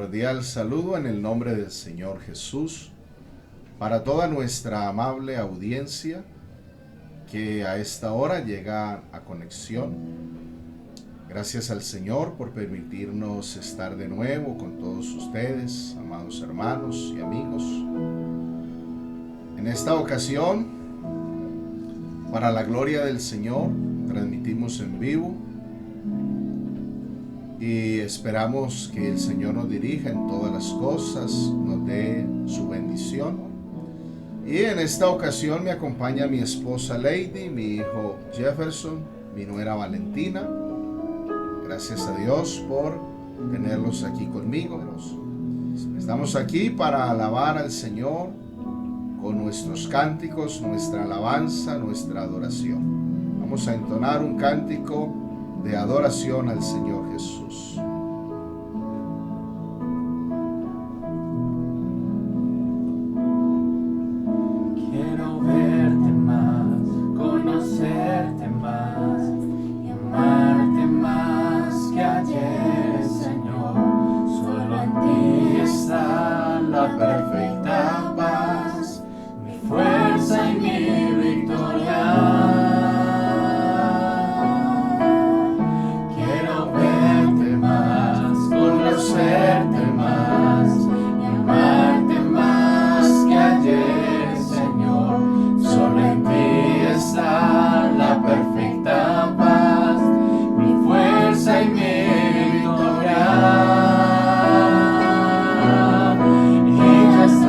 cordial saludo en el nombre del Señor Jesús para toda nuestra amable audiencia que a esta hora llega a conexión. Gracias al Señor por permitirnos estar de nuevo con todos ustedes, amados hermanos y amigos. En esta ocasión, para la gloria del Señor, transmitimos en vivo y esperamos que el Señor nos dirija en todas las cosas, nos dé su bendición. Y en esta ocasión me acompaña mi esposa Lady, mi hijo Jefferson, mi nuera Valentina. Gracias a Dios por tenerlos aquí conmigo. Estamos aquí para alabar al Señor con nuestros cánticos, nuestra alabanza, nuestra adoración. Vamos a entonar un cántico de adoración al Señor Jesús. Quiero verte más, conocerte más y amarte más que ayer, Señor. Solo en ti está la perfecta paz, mi fuerza y mi victoria. Conocerte más y amarte más que ayer, Señor. Solo en ti está la perfecta paz, mi fuerza y mi victoria. Y ya está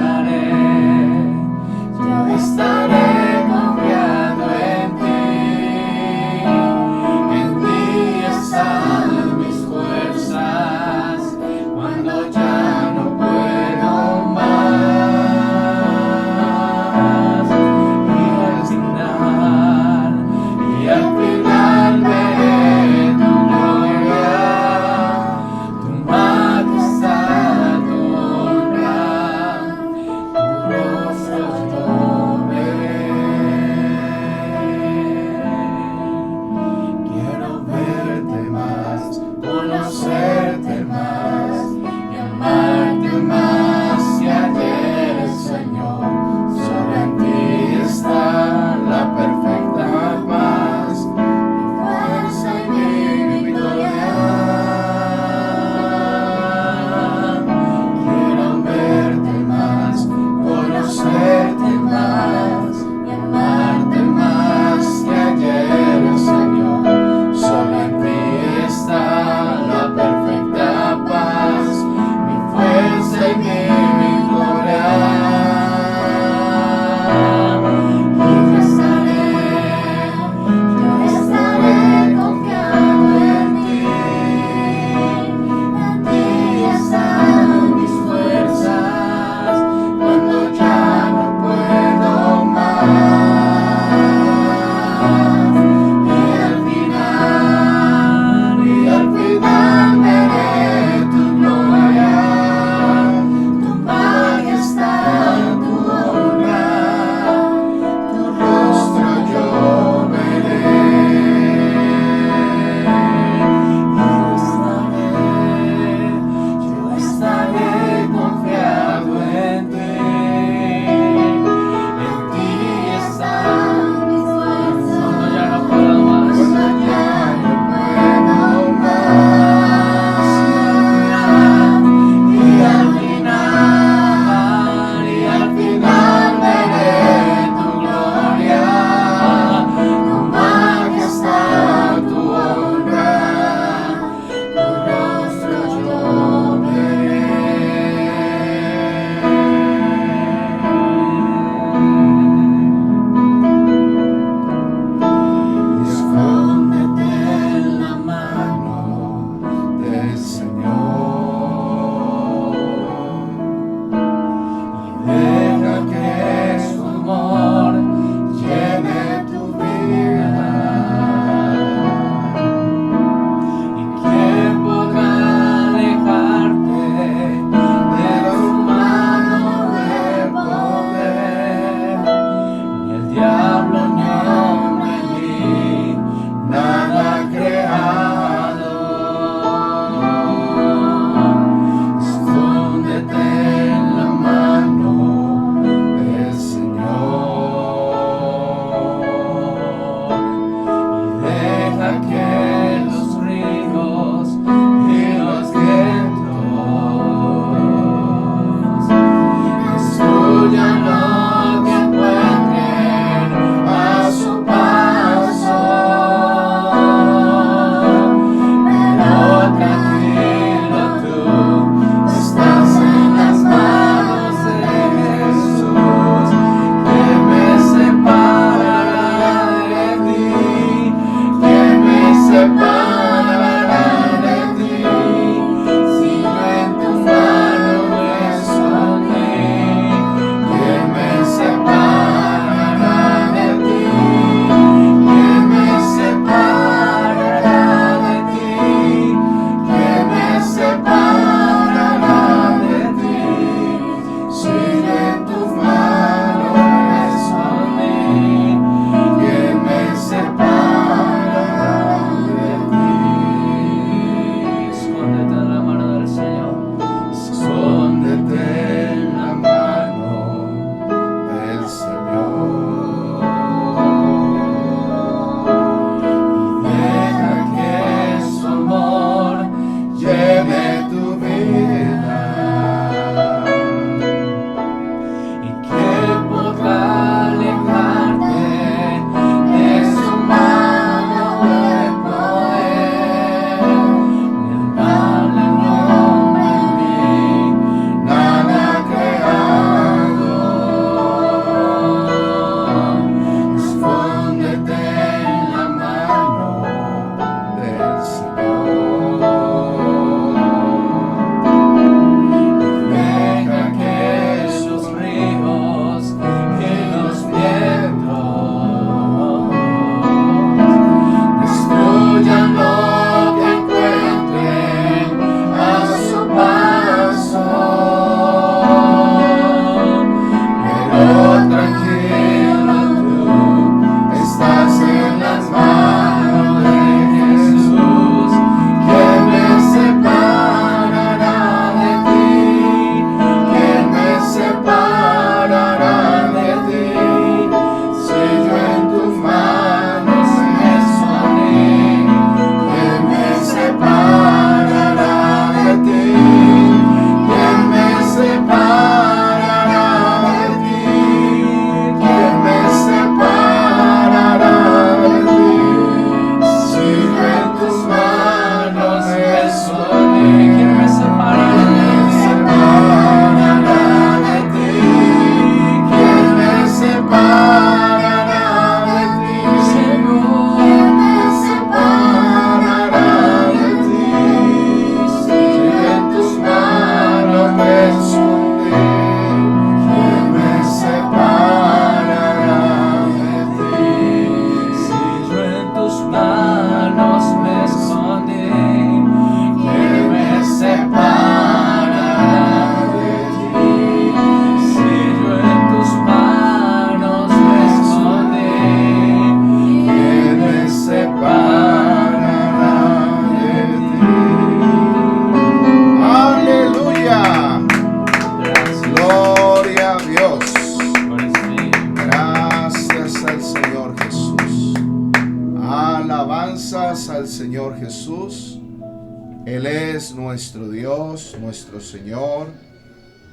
es nuestro Dios, nuestro Señor.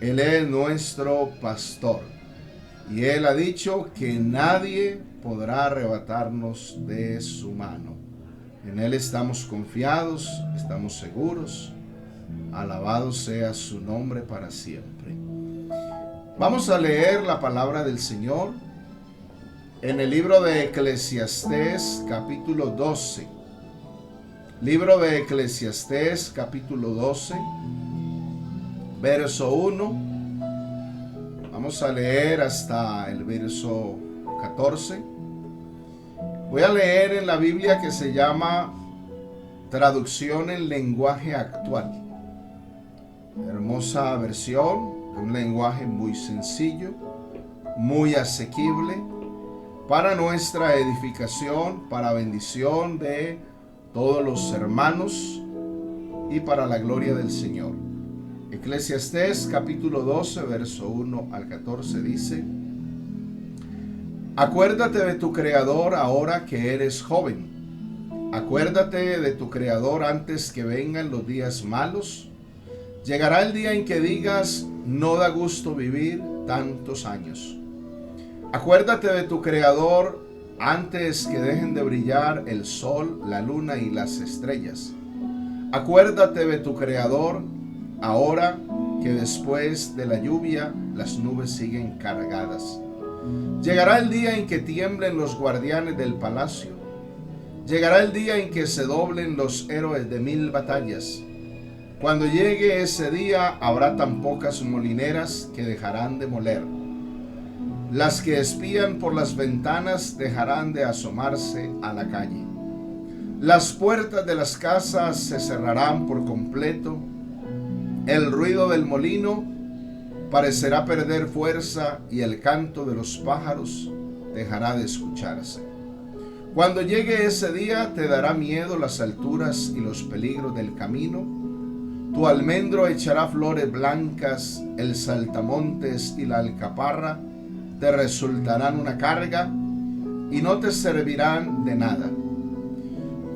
Él es nuestro pastor. Y Él ha dicho que nadie podrá arrebatarnos de su mano. En Él estamos confiados, estamos seguros. Alabado sea su nombre para siempre. Vamos a leer la palabra del Señor en el libro de Eclesiastés, capítulo 12. Libro de Eclesiastés, capítulo 12, verso 1. Vamos a leer hasta el verso 14. Voy a leer en la Biblia que se llama Traducción en lenguaje actual. Hermosa versión, un lenguaje muy sencillo, muy asequible, para nuestra edificación, para bendición de todos los hermanos y para la gloria del Señor. Eclesiastés capítulo 12, verso 1 al 14 dice: Acuérdate de tu Creador ahora que eres joven. Acuérdate de tu Creador antes que vengan los días malos. Llegará el día en que digas: no da gusto vivir tantos años. Acuérdate de tu Creador antes que dejen de brillar el sol, la luna y las estrellas. Acuérdate de tu Creador ahora que después de la lluvia las nubes siguen cargadas. Llegará el día en que tiemblen los guardianes del palacio. Llegará el día en que se doblen los héroes de 1000 batallas. Cuando llegue ese día habrá tan pocas molineras que dejarán de moler. Las que espían por las ventanas dejarán de asomarse a la calle. Las puertas de las casas se cerrarán por completo. El ruido del molino parecerá perder fuerza y el canto de los pájaros dejará de escucharse. Cuando llegue ese día te dará miedo las alturas y los peligros del camino. Tu almendro echará flores blancas, el saltamontes y la alcaparra te resultarán una carga y no te servirán de nada.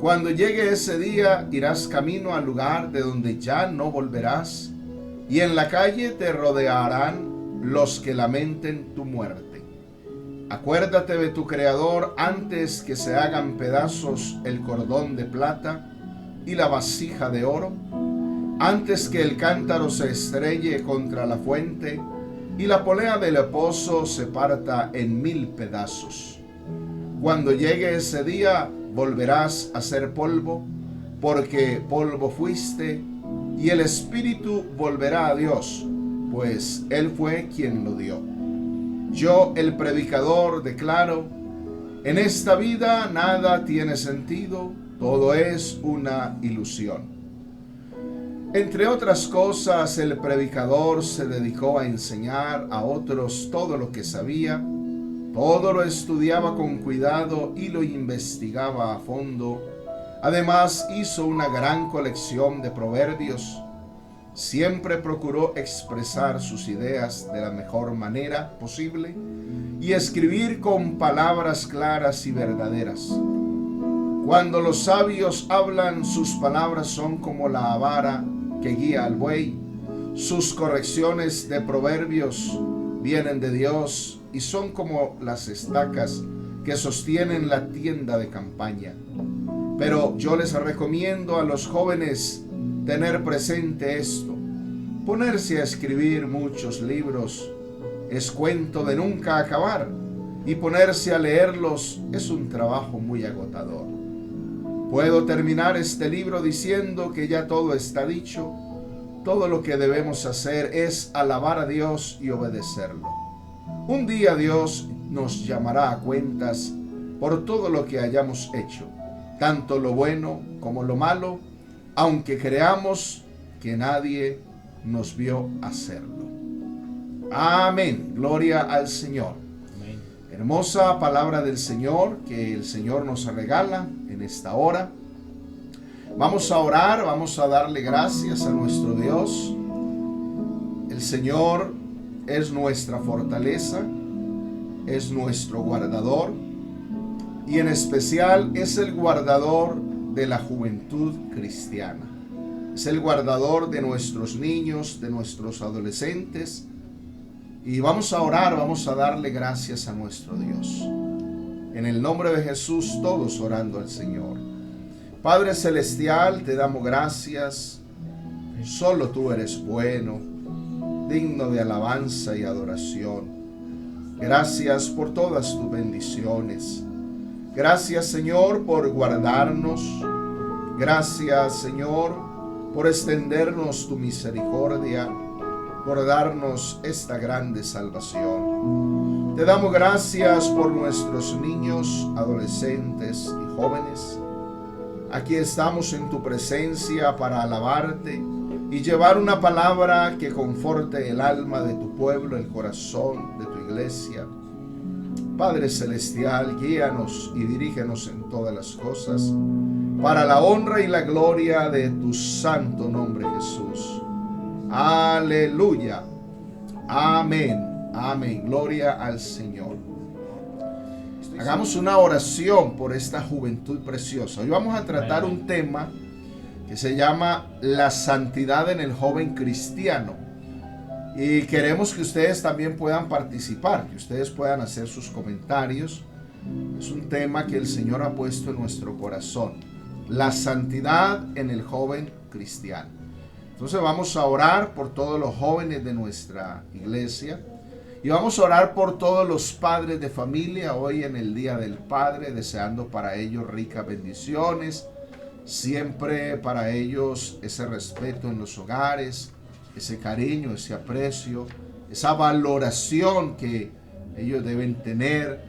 Cuando llegue ese día irás camino al lugar de donde ya no volverás, y en la calle te rodearán los que lamenten tu muerte. Acuérdate de tu Creador antes que se hagan pedazos el cordón de plata y la vasija de oro, antes que el cántaro se estrelle contra la fuente y la polea del pozo se parta en 1000 pedazos. Cuando llegue ese día volverás a ser polvo, porque polvo fuiste, y el espíritu volverá a Dios, pues Él fue quien lo dio. Yo, el predicador, declaro: en esta vida nada tiene sentido, todo es una ilusión. Entre otras cosas, el predicador se dedicó a enseñar a otros todo lo que sabía, todo lo estudiaba con cuidado y lo investigaba a fondo. Además, hizo una gran colección de proverbios. Siempre procuró expresar sus ideas de la mejor manera posible y escribir con palabras claras y verdaderas. Cuando los sabios hablan, sus palabras son como la vara que guía al buey. Sus correcciones de proverbios vienen de Dios y son como las estacas que sostienen la tienda de campaña. Pero yo les recomiendo a los jóvenes tener presente esto: ponerse a escribir muchos libros es cuento de nunca acabar, y ponerse a leerlos es un trabajo muy agotador. Puedo terminar este libro diciendo que ya todo está dicho. Todo lo que debemos hacer es alabar a Dios y obedecerlo. Un día Dios nos llamará a cuentas por todo lo que hayamos hecho, tanto lo bueno como lo malo, aunque creamos que nadie nos vio hacerlo. Amén. Gloria al Señor. Amén. Hermosa palabra del Señor que el Señor nos regala en esta hora. Vamos a orar, vamos a darle gracias a nuestro Dios. El Señor es nuestra fortaleza, es nuestro guardador y en especial es el guardador de la juventud cristiana. es el guardador de nuestros niños, de nuestros adolescentes. Y vamos a orar, vamos a darle gracias a nuestro Dios. En el nombre de Jesús, todos orando al Señor. Padre Celestial, te damos gracias. Solo tú eres bueno, digno de alabanza y adoración. Gracias por todas tus bendiciones. Gracias, Señor, por guardarnos. Gracias, Señor, por extendernos tu misericordia, por darnos esta grande salvación. Te damos gracias por nuestros niños, adolescentes y jóvenes. Aquí estamos en tu presencia para alabarte y llevar una palabra que conforte el alma de tu pueblo, el corazón de tu iglesia. Padre Celestial, guíanos y dirígenos en todas las cosas, para la honra y la gloria de tu santo nombre, Jesús. Aleluya. Amén. Amén. Gloria al Señor. Hagamos una oración por esta juventud preciosa. Hoy vamos a tratar un tema que se llama la santidad en el joven cristiano. Y queremos que ustedes también puedan participar, que ustedes puedan hacer sus comentarios. Es un tema que el Señor ha puesto en nuestro corazón. La santidad en el joven cristiano. Entonces vamos a orar por todos los jóvenes de nuestra iglesia. Y vamos a orar por todos los padres de familia hoy en el Día del Padre, deseando para ellos ricas bendiciones. Siempre para ellos ese respeto en los hogares, ese cariño, ese aprecio, esa valoración que ellos deben tener,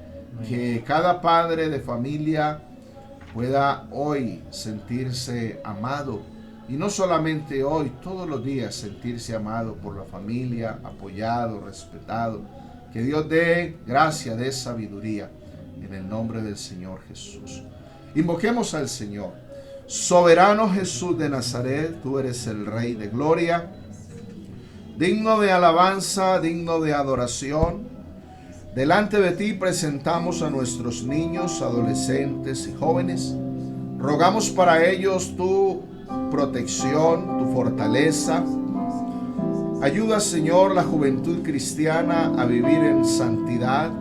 que cada padre de familia pueda hoy sentirse amado, y no solamente hoy, todos los días sentirse amado por la familia, apoyado, respetado. Que Dios dé gracia, dé sabiduría en el nombre del Señor Jesús. Invoquemos al Señor. Soberano Jesús de Nazaret, tú eres el Rey de gloria, digno de alabanza, digno de adoración. Delante de ti presentamos a nuestros niños, adolescentes y jóvenes. Rogamos para ellos tu protección, tu fortaleza. Ayuda, Señor, la juventud cristiana a vivir en santidad.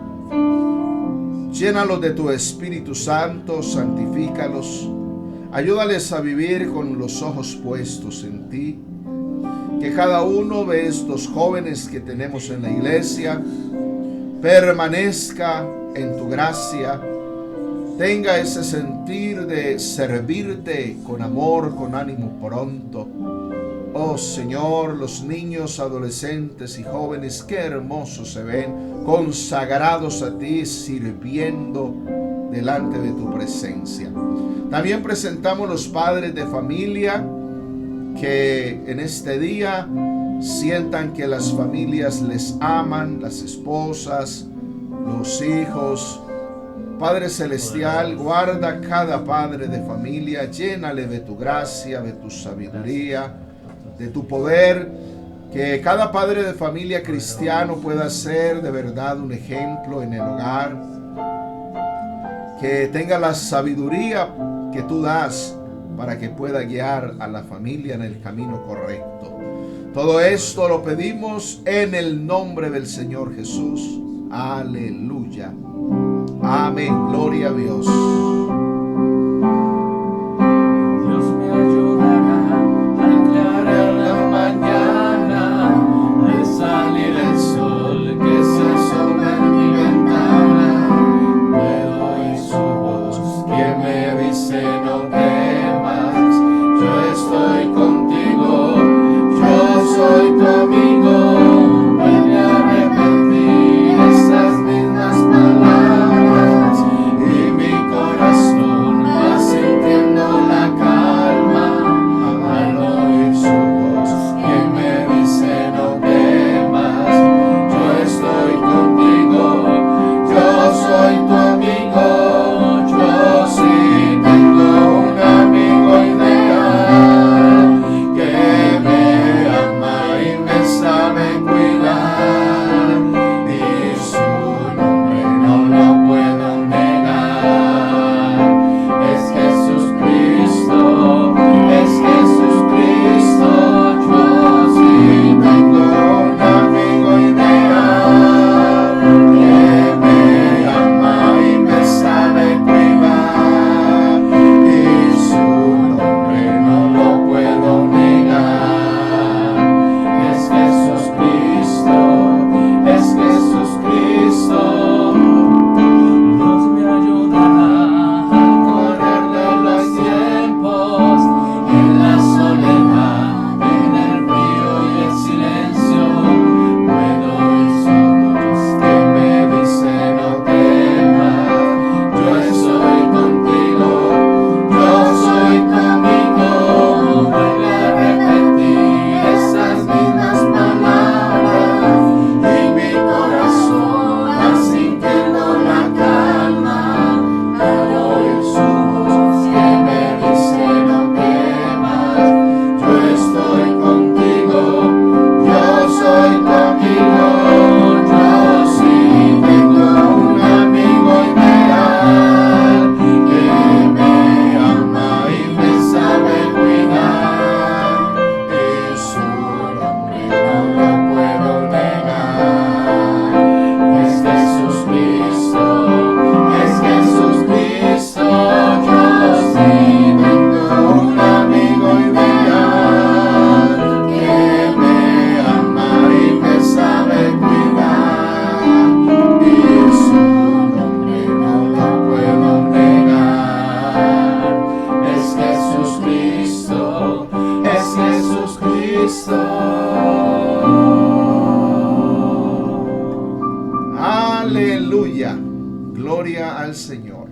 Llénalos de tu Espíritu Santo, santifícalos. Ayúdales a vivir con los ojos puestos en ti. Que cada uno de estos jóvenes que tenemos en la iglesia permanezca en tu gracia, tenga ese sentir de servirte con amor, con ánimo pronto. Oh Señor, los niños, adolescentes y jóvenes, qué hermosos se ven, consagrados a ti, sirviendo delante de tu presencia. También presentamos los padres de familia que en este día sientan que las familias les aman, las esposas, los hijos. Padre Celestial, guarda cada padre de familia, llénale de tu gracia, de tu sabiduría, de tu poder, que cada padre de familia cristiano pueda ser de verdad un ejemplo en el hogar, que tenga la sabiduría que tú das para que pueda guiar a la familia en el camino correcto. Todo esto lo pedimos en el nombre del Señor Jesús. Aleluya. Amén. Gloria a Dios. Dios me ayudará al clarear la mañana, al salir el sol que se sobre mi ventana. Puedo oír su voz que me dice no temas, yo estoy contigo, yo soy tu amigo. Vuelve a repetir esas mismas palabras y mi corazón va a al Señor.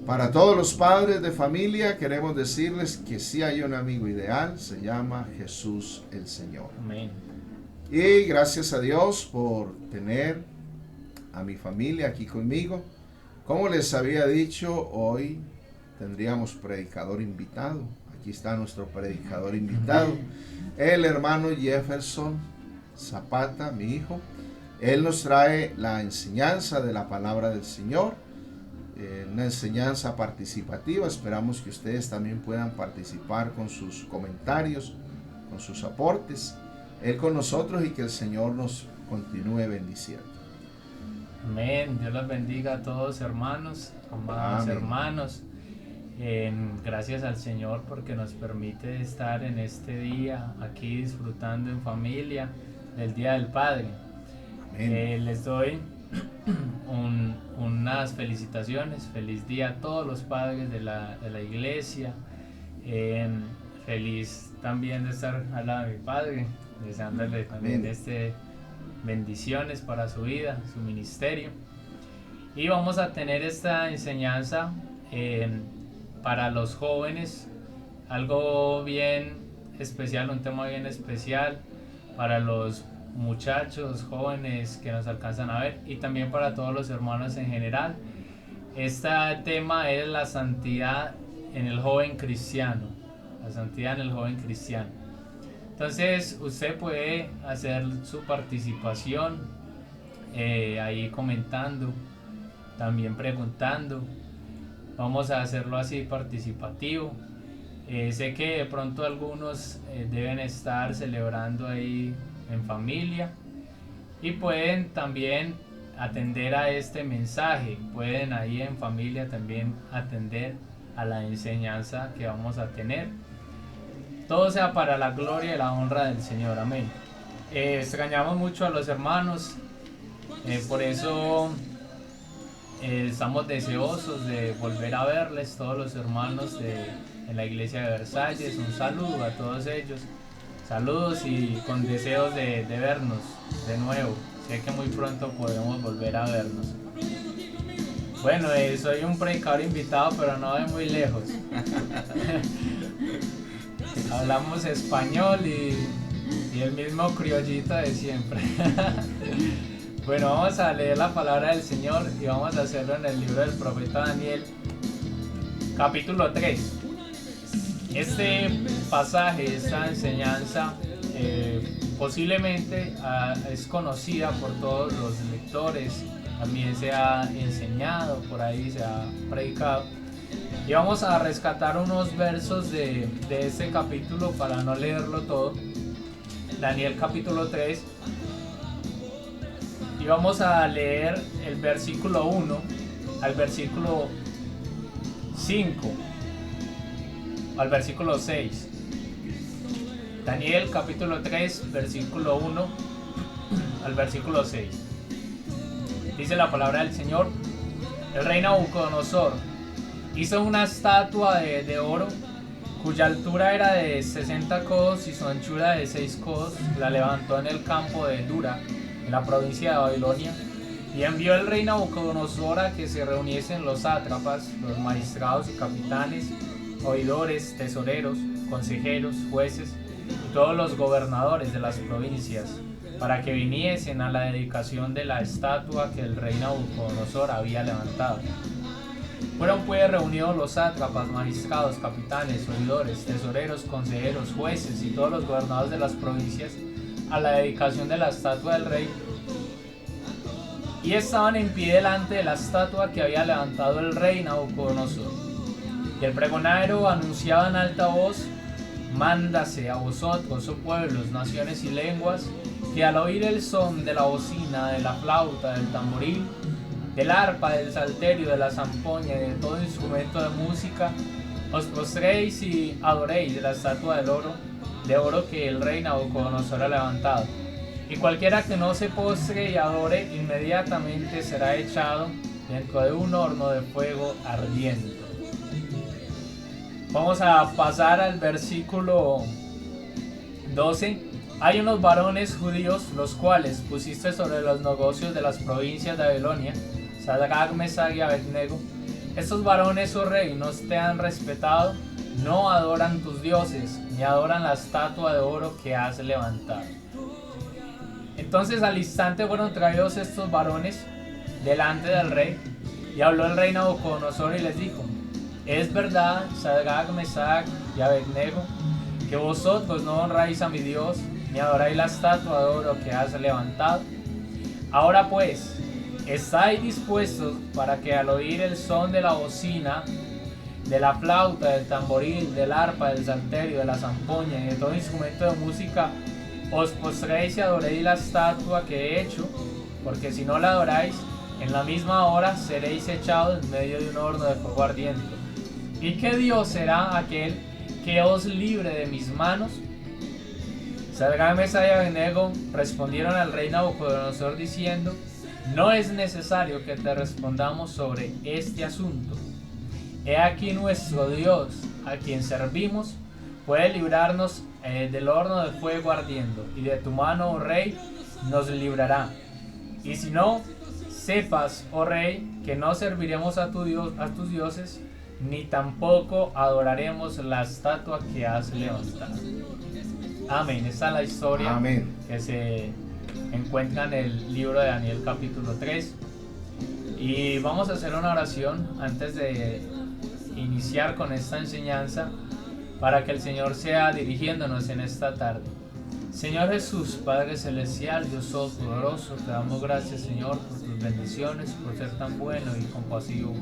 Para todos los padres de familia queremos decirles que sí hay un amigo ideal, se llama Jesús el Señor. Amén. Y gracias a Dios por tener a mi familia aquí conmigo. Como les había dicho, hoy tendríamos predicador invitado. Aquí está nuestro predicador invitado, el hermano Jefferson Zapata, mi hijo. Él nos trae la enseñanza de la palabra del Señor, una enseñanza participativa. Esperamos que ustedes también puedan participar con sus comentarios, con sus aportes, Él con nosotros, y que el Señor nos continúe bendiciendo. Amén. Dios los bendiga a todos, hermanos, amados Amén. hermanos. Gracias al Señor porque nos permite estar en este día aquí disfrutando en familia del Día del Padre. Amén. Les doy unas felicitaciones. Feliz día a todos los padres de la iglesia. Feliz también de estar al lado de mi padre, deseándole también bendiciones para su vida, su ministerio. Y vamos a tener esta enseñanza para los jóvenes, algo bien especial, un tema bien especial para los muchachos jóvenes que nos alcanzan a ver, y también para todos los hermanos en general. Este tema es la santidad en el joven cristiano, la santidad en el joven cristiano. Entonces usted puede hacer su participación ahí comentando, también preguntando. Vamos a hacerlo así participativo. Sé que de pronto algunos deben estar celebrando ahí en familia y pueden también atender a este mensaje. Pueden ahí en familia también atender a la enseñanza que vamos a tener. Todo sea para la gloria y la honra del Señor. Amén. Extrañamos mucho a los hermanos, por eso estamos deseosos de volver a verles, todos los hermanos en la iglesia de Versalles. Un saludo a todos ellos, saludos, y con deseos de vernos de nuevo. Sé que muy pronto podemos volver a vernos. Bueno, soy un predicador invitado, pero no de muy lejos. Hablamos español y el mismo criollito de siempre. Bueno, vamos a leer la palabra del Señor y vamos a hacerlo en el libro del profeta Daniel, capítulo 3. Este pasaje, esta enseñanza, posiblemente es conocida por todos los lectores, también se ha enseñado, por ahí se ha predicado. Y vamos a rescatar unos versos de este capítulo para no leerlo todo. Daniel capítulo 3. Y vamos a leer el versículo 1 al versículo 5, al versículo 6. Daniel capítulo 3, versículo 1 al versículo 6. Dice la palabra del Señor: el rey Nabucodonosor hizo una estatua de oro cuya altura era de 60 codos y su anchura de 6 codos. La levantó en el campo de Dura, en la provincia de Babilonia, y envió el rey Nabucodonosor a que se reuniesen los sátrapas, los magistrados y capitanes, oidores, tesoreros, consejeros, jueces y todos los gobernadores de las provincias, para que viniesen a la dedicación de la estatua que el rey Nabucodonosor había levantado. Fueron pues reunidos los sátrapas, magistrados, capitanes, oidores, tesoreros, consejeros, jueces y todos los gobernadores de las provincias a la dedicación de la estatua del rey, y estaban en pie delante de la estatua que había levantado el rey Nabucodonosor. Y el pregonero anunciaba en alta voz: mándase a vosotros, oh pueblos, naciones y lenguas, que al oír el son de la bocina, de la flauta, del tamboril, del arpa, del salterio, de la zampoña y de todo instrumento de música, os postréis y adoréis de la estatua de oro que el rey Nabucodonosor ha levantado. Y cualquiera que no se postre y adore, inmediatamente será echado dentro de un horno de fuego ardiente. Vamos a pasar al versículo 12. Hay unos varones judíos, los cuales pusiste sobre los negocios de las provincias de Babilonia, Sadrach, Mesach y Abednego, estos varones, oh rey, no te han respetado, no adoran tus dioses, ni adoran la estatua de oro que has levantado. Entonces al instante fueron traídos estos varones delante del rey, y habló el rey Nabucodonosor y les dijo: es verdad, Sadrach, Mesach y Abednego, que vosotros no honráis a mi Dios, ni adoráis la estatua de oro que has levantado. Ahora pues, ¿estáis dispuestos para que al oír el son de la bocina, de la flauta, del tamboril, del arpa, del salterio, de la zampoña y de todo instrumento de música, os postréis y adoréis la estatua que he hecho? Porque si no la adoráis, en la misma hora seréis echados en medio de un horno de fuego ardiente. ¿Y qué Dios será aquel que os libre de mis manos? Sadrach, Mesach y Abednego respondieron al rey Nabucodonosor diciendo: no es necesario que te respondamos sobre este asunto. He aquí nuestro Dios, a quien servimos, puede librarnos del horno de fuego ardiendo, y de tu mano, oh rey, nos librará. Y si no, sepas, oh rey, que no serviremos a tus dioses, ni tampoco adoraremos la estatua que has levantado. Amén. Esta es la historia. Amén. Que se encuentra en el libro de Daniel capítulo 3. Y vamos a hacer una oración antes de iniciar con esta enseñanza, para que el Señor sea dirigiéndonos en esta tarde. Señor Jesús, Padre Celestial, Dios Todopoderoso, te damos gracias, Señor, por tus bendiciones, por ser tan bueno y compasivo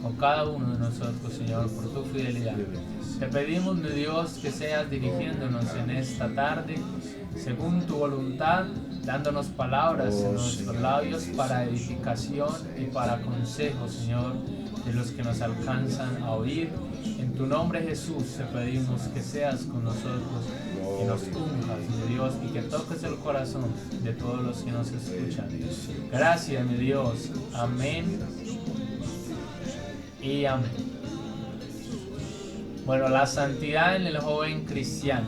con cada uno de nosotros, Señor, por tu fidelidad. Te pedimos, mi Dios, que seas dirigiéndonos en esta tarde, según tu voluntad, dándonos palabras en nuestros labios para edificación y para consejo, Señor, de los que nos alcanzan a oír. En tu nombre, Jesús, te pedimos que seas con nosotros, que nos unjas, mi Dios, y que toques el corazón de todos los que nos escuchan. Gracias, mi Dios. Amén y amén. Bueno, la santidad en el joven cristiano.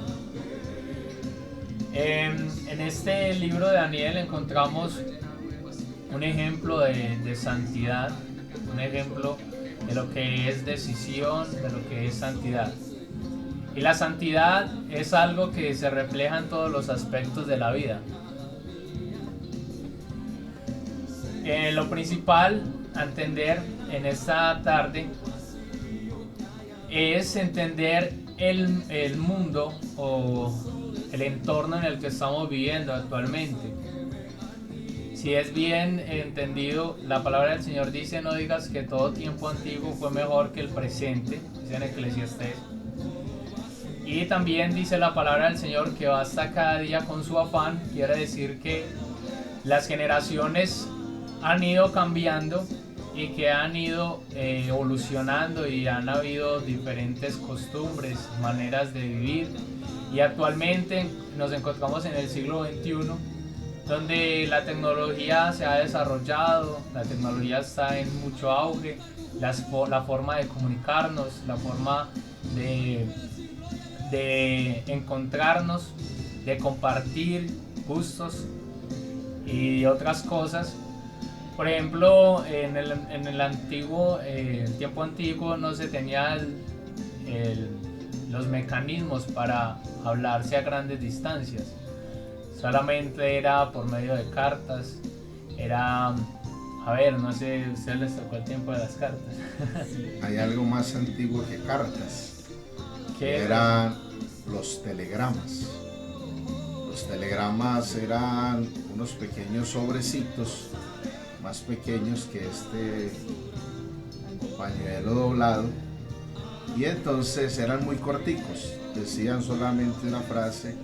En este libro de Daniel encontramos un ejemplo de santidad, un ejemplo de lo que es decisión, de lo que es santidad. Y la santidad es algo que se refleja en todos los aspectos de la vida. Lo principal a entender en esta tarde es entender el mundo o el entorno en el que estamos viviendo actualmente. Si es bien entendido, la palabra del Señor dice: no digas que todo tiempo antiguo fue mejor que el presente, dice en Eclesiastés. Y también dice la palabra del Señor que basta cada día con su afán. Quiere decir que las generaciones han ido cambiando y que han ido evolucionando, y han habido diferentes costumbres, maneras de vivir. Y actualmente nos encontramos en el siglo XXI, donde la tecnología se ha desarrollado, la tecnología está en mucho auge, la forma de comunicarnos, la forma de encontrarnos, de compartir gustos y otras cosas. Por ejemplo, en el tiempo antiguo no se tenían los mecanismos para hablarse a grandes distancias. Solamente era por medio de cartas. Era, a ver, no sé, a ustedes les tocó el tiempo de las cartas. Hay algo más antiguo que cartas. ¿Qué eran los telegramas? Los telegramas eran unos pequeños sobrecitos, más pequeños que este pañuelo doblado, y entonces eran muy corticos, decían solamente una frase.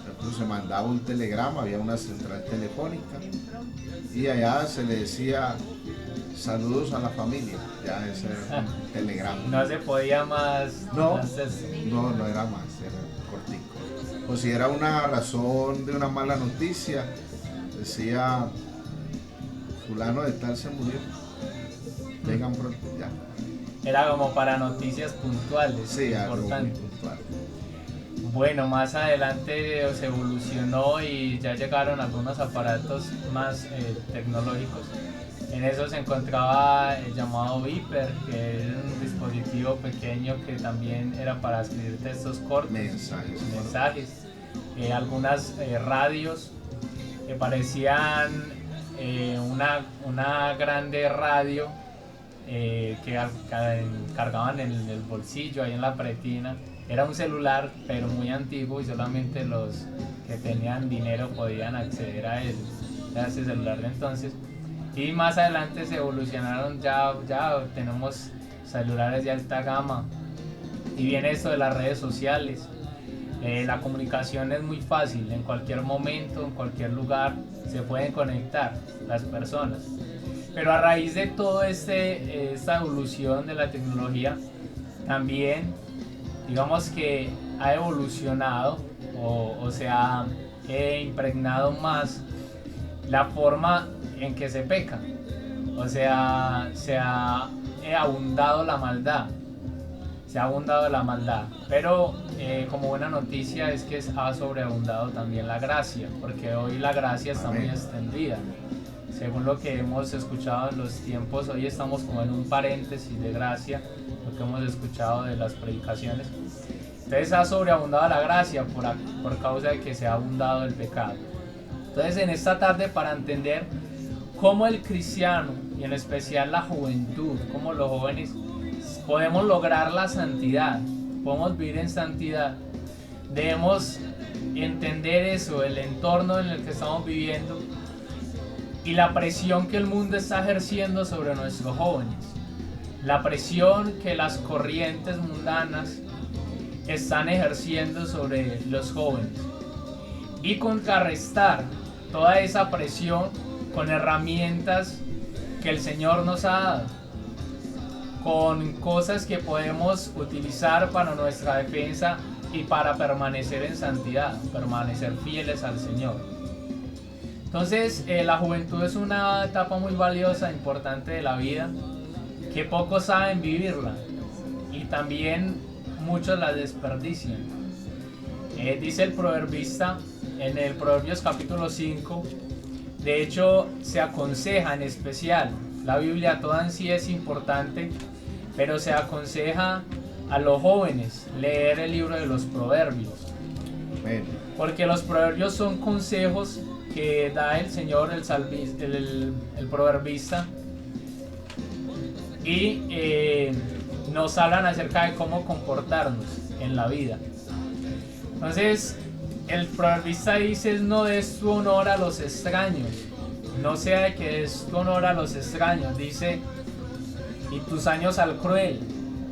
Entonces se mandaba un telegrama, había una central telefónica, y allá se le decía: saludos a la familia. Ya ese era un telegrama. No se podía más. No era más, era cortico. O si era una razón de una mala noticia, decía: fulano de tal se murió, vengan pronto, ya. Era como para noticias puntuales. Sí, algo importante. puntual. Bueno, más adelante se evolucionó y ya llegaron algunos aparatos más tecnológicos, En eso se encontraba el llamado Viper, que era un dispositivo pequeño que también era para escribir textos cortos, mensajes. Algunas radios que parecían una grande radio que cargaban en el bolsillo, ahí en la pretina. Era un celular, pero muy antiguo, y solamente los que tenían dinero podían acceder a él, a ese celular de entonces. Y más adelante se evolucionaron, ya tenemos celulares de alta gama, y viene esto de las redes sociales. La comunicación es muy fácil, en cualquier momento, en cualquier lugar se pueden conectar las personas. Pero a raíz de toda esta evolución de la tecnología, también digamos que ha evolucionado o se ha impregnado más la forma en que se peca. O sea, se ha abundado la maldad. Se ha abundado la maldad. Pero como buena noticia es que ha sobreabundado también la gracia, porque hoy la gracia está muy extendida. Según lo que hemos escuchado en los tiempos, hoy estamos como en un paréntesis de gracia, lo que hemos escuchado de las predicaciones. Entonces ha sobreabundado la gracia por causa de que se ha abundado el pecado. Entonces en esta tarde, para entender cómo el cristiano, y en especial la juventud, como los jóvenes, podemos lograr la santidad, podemos vivir en santidad, debemos entender eso, el entorno en el que estamos viviendo y la presión que el mundo está ejerciendo sobre nuestros jóvenes, la presión que las corrientes mundanas están ejerciendo sobre los jóvenes, y contrarrestar toda esa presión con herramientas que el Señor nos ha dado, con cosas que podemos utilizar para nuestra defensa y para permanecer en santidad, permanecer fieles al Señor. Entonces, la juventud es una etapa muy valiosa, importante de la vida, que pocos saben vivirla, y también muchos la desperdician. Dice el proverbista en el Proverbios capítulo 5, de hecho se aconseja en especial, la Biblia toda en sí es importante, pero se aconseja a los jóvenes leer el libro de los Proverbios. Amén. Porque los proverbios son consejos que da el Señor, el proverbista, y nos hablan acerca de cómo comportarnos en la vida. Entonces, el proverbista dice: no des tu honor a los extraños, no sea de que des tu honor a los extraños, dice, y tus años al cruel,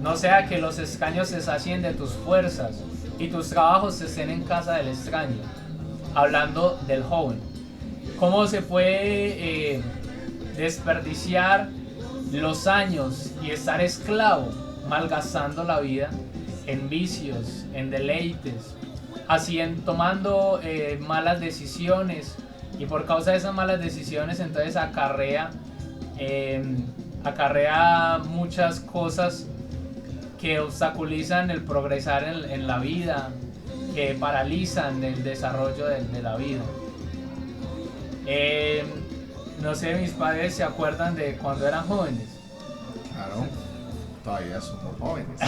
no sea que los extraños se sacien de tus fuerzas y tus trabajos estén en casa del extraño. Hablando del joven, cómo se puede desperdiciar los años y estar esclavo, malgastando la vida en vicios, en deleites, así tomando malas decisiones, y por causa de esas malas decisiones entonces acarrea muchas cosas que obstaculizan el progresar en la vida, que paralizan el desarrollo de la vida. No sé, mis padres se acuerdan de cuando eran jóvenes. Claro, todavía somos jóvenes.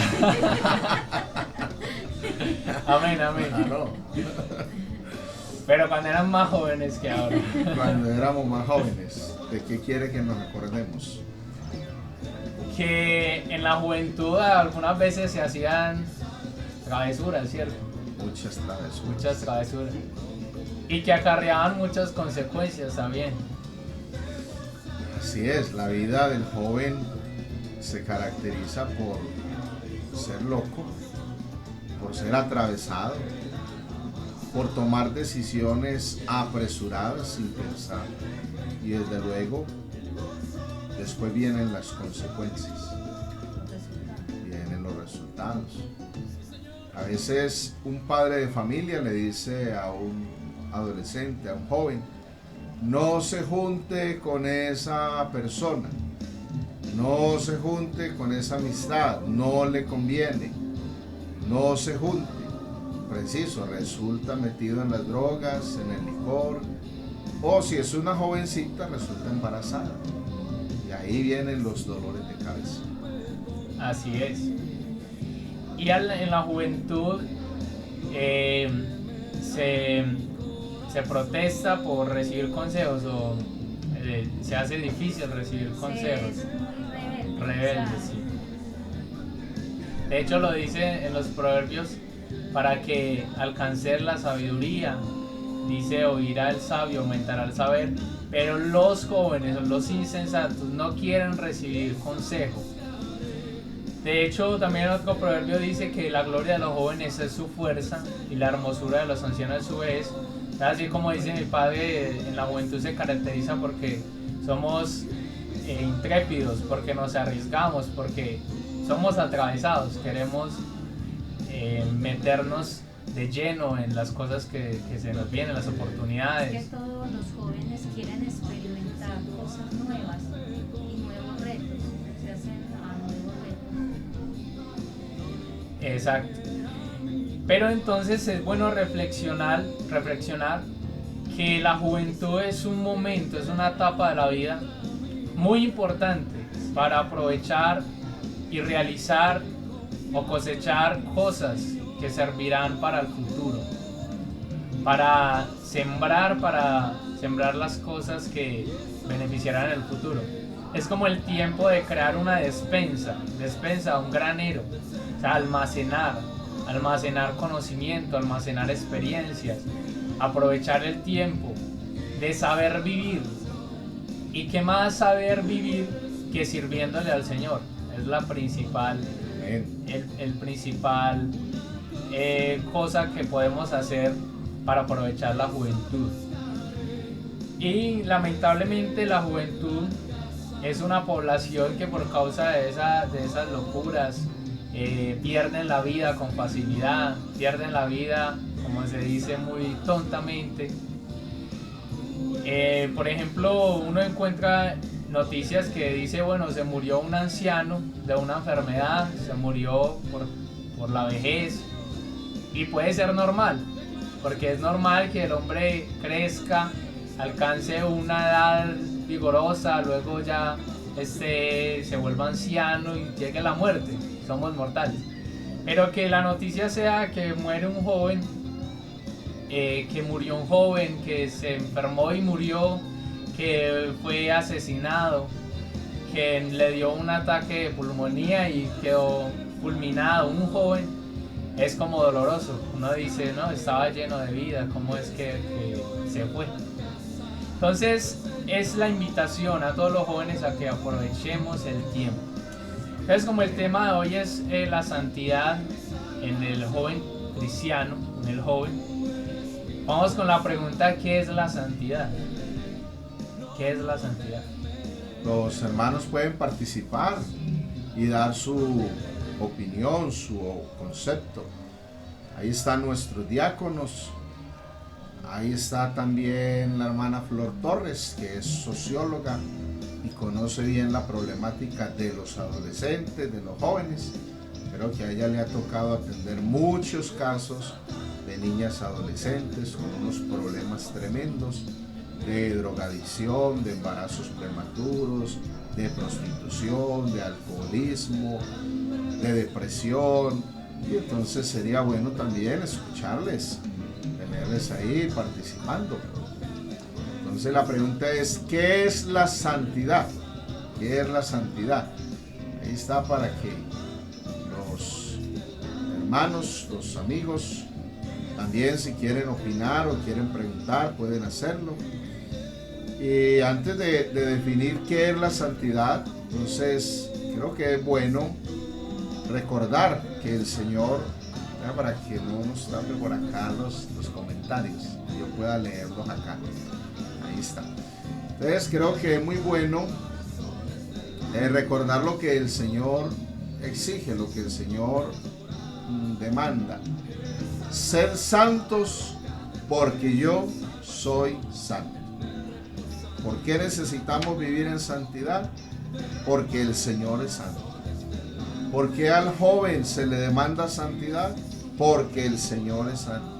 Amén, amén. Claro. Pero cuando eran más jóvenes que ahora. Cuando éramos más jóvenes, ¿de qué quiere que nos acordemos? Que en la juventud algunas veces se hacían travesuras, ¿cierto? Muchas travesuras. Muchas travesuras. Y que acarreaban muchas consecuencias también. Así es, la vida del joven se caracteriza por ser loco, por ser atravesado, por tomar decisiones apresuradas sin pensar, y desde luego después vienen las consecuencias, vienen los resultados. A veces un padre de familia le dice a un adolescente, a un joven: no se junte con esa persona, no se junte con esa amistad, no le conviene, no se junte. Preciso, resulta metido en las drogas, en el licor, o si es una jovencita, resulta embarazada. ahí vienen los dolores de cabeza. Así es. Y en la juventud se protesta por recibir consejos o se hace difícil recibir consejos. Rebelde, sí. De hecho lo dice en los proverbios, para que alcance la sabiduría, dice: oirá el sabio, aumentará el saber. Pero los jóvenes o los insensatos no quieren recibir consejo. De hecho, también otro proverbio dice que la gloria de los jóvenes es su fuerza y la hermosura de los ancianos es su vejez. Así como dice mi padre, en la juventud se caracteriza porque somos intrépidos, porque nos arriesgamos, porque somos atravesados, queremos meternos de lleno en las cosas que se nos vienen, las oportunidades. Es que todos los jóvenes quieren experimentar cosas nuevas y nuevos retos, se hacen a nuevos retos. Exacto. Pero entonces es bueno reflexionar que la juventud es un momento, es una etapa de la vida muy importante para aprovechar y realizar o cosechar cosas que servirán para el futuro, para sembrar las cosas que beneficiarán en el futuro. Es como el tiempo de crear una despensa, un granero, o sea, almacenar conocimiento, almacenar experiencias, aprovechar el tiempo de saber vivir. ¿Y qué más saber vivir que sirviéndole al Señor? Es la principal, el principal cosa que podemos hacer para aprovechar la juventud. Y lamentablemente la juventud es una población que por causa de esas locuras pierden la vida con facilidad, pierden la vida, como se dice muy tontamente. Por ejemplo, uno encuentra noticias que dice, bueno, se murió un anciano de una enfermedad, se murió por la vejez, y puede ser normal, porque es normal que el hombre crezca, alcance una edad vigorosa, luego ya se vuelva anciano y llegue la muerte. Somos mortales. Pero que la noticia sea que muere un joven, que murió un joven, que se enfermó y murió, que fue asesinado, que le dio un ataque de pulmonía y quedó fulminado, un joven, es como doloroso. Uno dice, no, estaba lleno de vida, ¿cómo es que se fue? Entonces es la invitación a todos los jóvenes a que aprovechemos el tiempo. Entonces, como el tema de hoy es la santidad en el joven cristiano, en el joven, vamos con la pregunta: ¿qué es la santidad? ¿Qué es la santidad? Los hermanos pueden participar y dar su opinión, su concepto. Ahí están nuestros diáconos. Ahí está también la hermana Flor Torres, que es socióloga y conoce bien la problemática de los adolescentes, de los jóvenes. Creo que a ella le ha tocado atender muchos casos de niñas adolescentes con unos problemas tremendos de drogadicción, de embarazos prematuros, de prostitución, de alcoholismo, de depresión. Y entonces sería bueno también escucharles, tenerles ahí participando. Entonces la pregunta es, ¿qué es la santidad? ¿Qué es la santidad? Ahí está para que los hermanos, los amigos, también si quieren opinar o quieren preguntar, pueden hacerlo. Y antes de definir qué es la santidad, entonces creo que es bueno recordar que el Señor, para que no nos tape por acá los comentarios, yo pueda leerlos acá. Ahí está. Entonces creo que es muy bueno recordar lo que el Señor exige, lo que el Señor demanda. Ser santos porque yo soy santo. ¿Por qué necesitamos vivir en santidad? Porque el Señor es santo. ¿Por qué al joven se le demanda santidad? Porque el Señor es santo.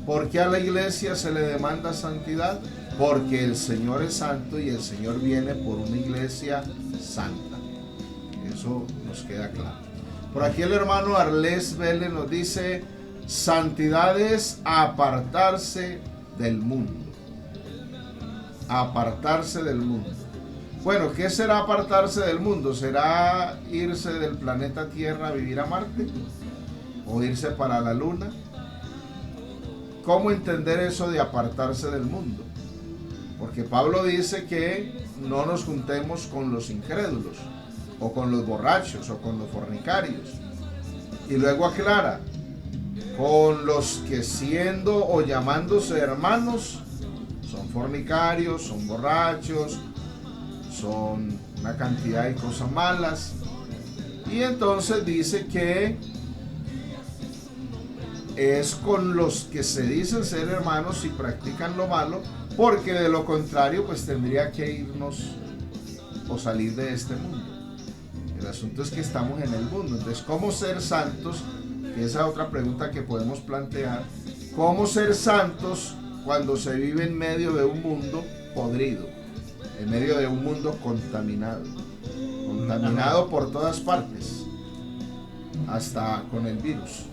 ¿Por qué a la iglesia se le demanda santidad? porque el Señor es santo y el Señor viene por una iglesia santa. Eso nos queda claro. Por aquí el hermano Arles Vélez nos dice: santidad es apartarse del mundo. Apartarse del mundo. Bueno, ¿qué será apartarse del mundo? ¿Será irse del planeta Tierra a vivir a Marte? ¿O irse para la Luna? ¿Cómo entender eso de apartarse del mundo? Porque Pablo dice que no nos juntemos con los incrédulos, o con los borrachos, o con los fornicarios. Y luego aclara: con los que siendo o llamándose hermanos son fornicarios, son borrachos, son una cantidad de cosas malas. Y entonces dice que es con los que se dicen ser hermanos y practican lo malo, porque de lo contrario pues tendría que irnos o salir de este mundo. El asunto es que estamos en el mundo. Entonces, ¿cómo ser santos? Que esa es otra pregunta que podemos plantear. ¿Cómo ser santos cuando se vive en medio de un mundo podrido? En medio de un mundo contaminado. Contaminado por todas partes. Hasta con el virus.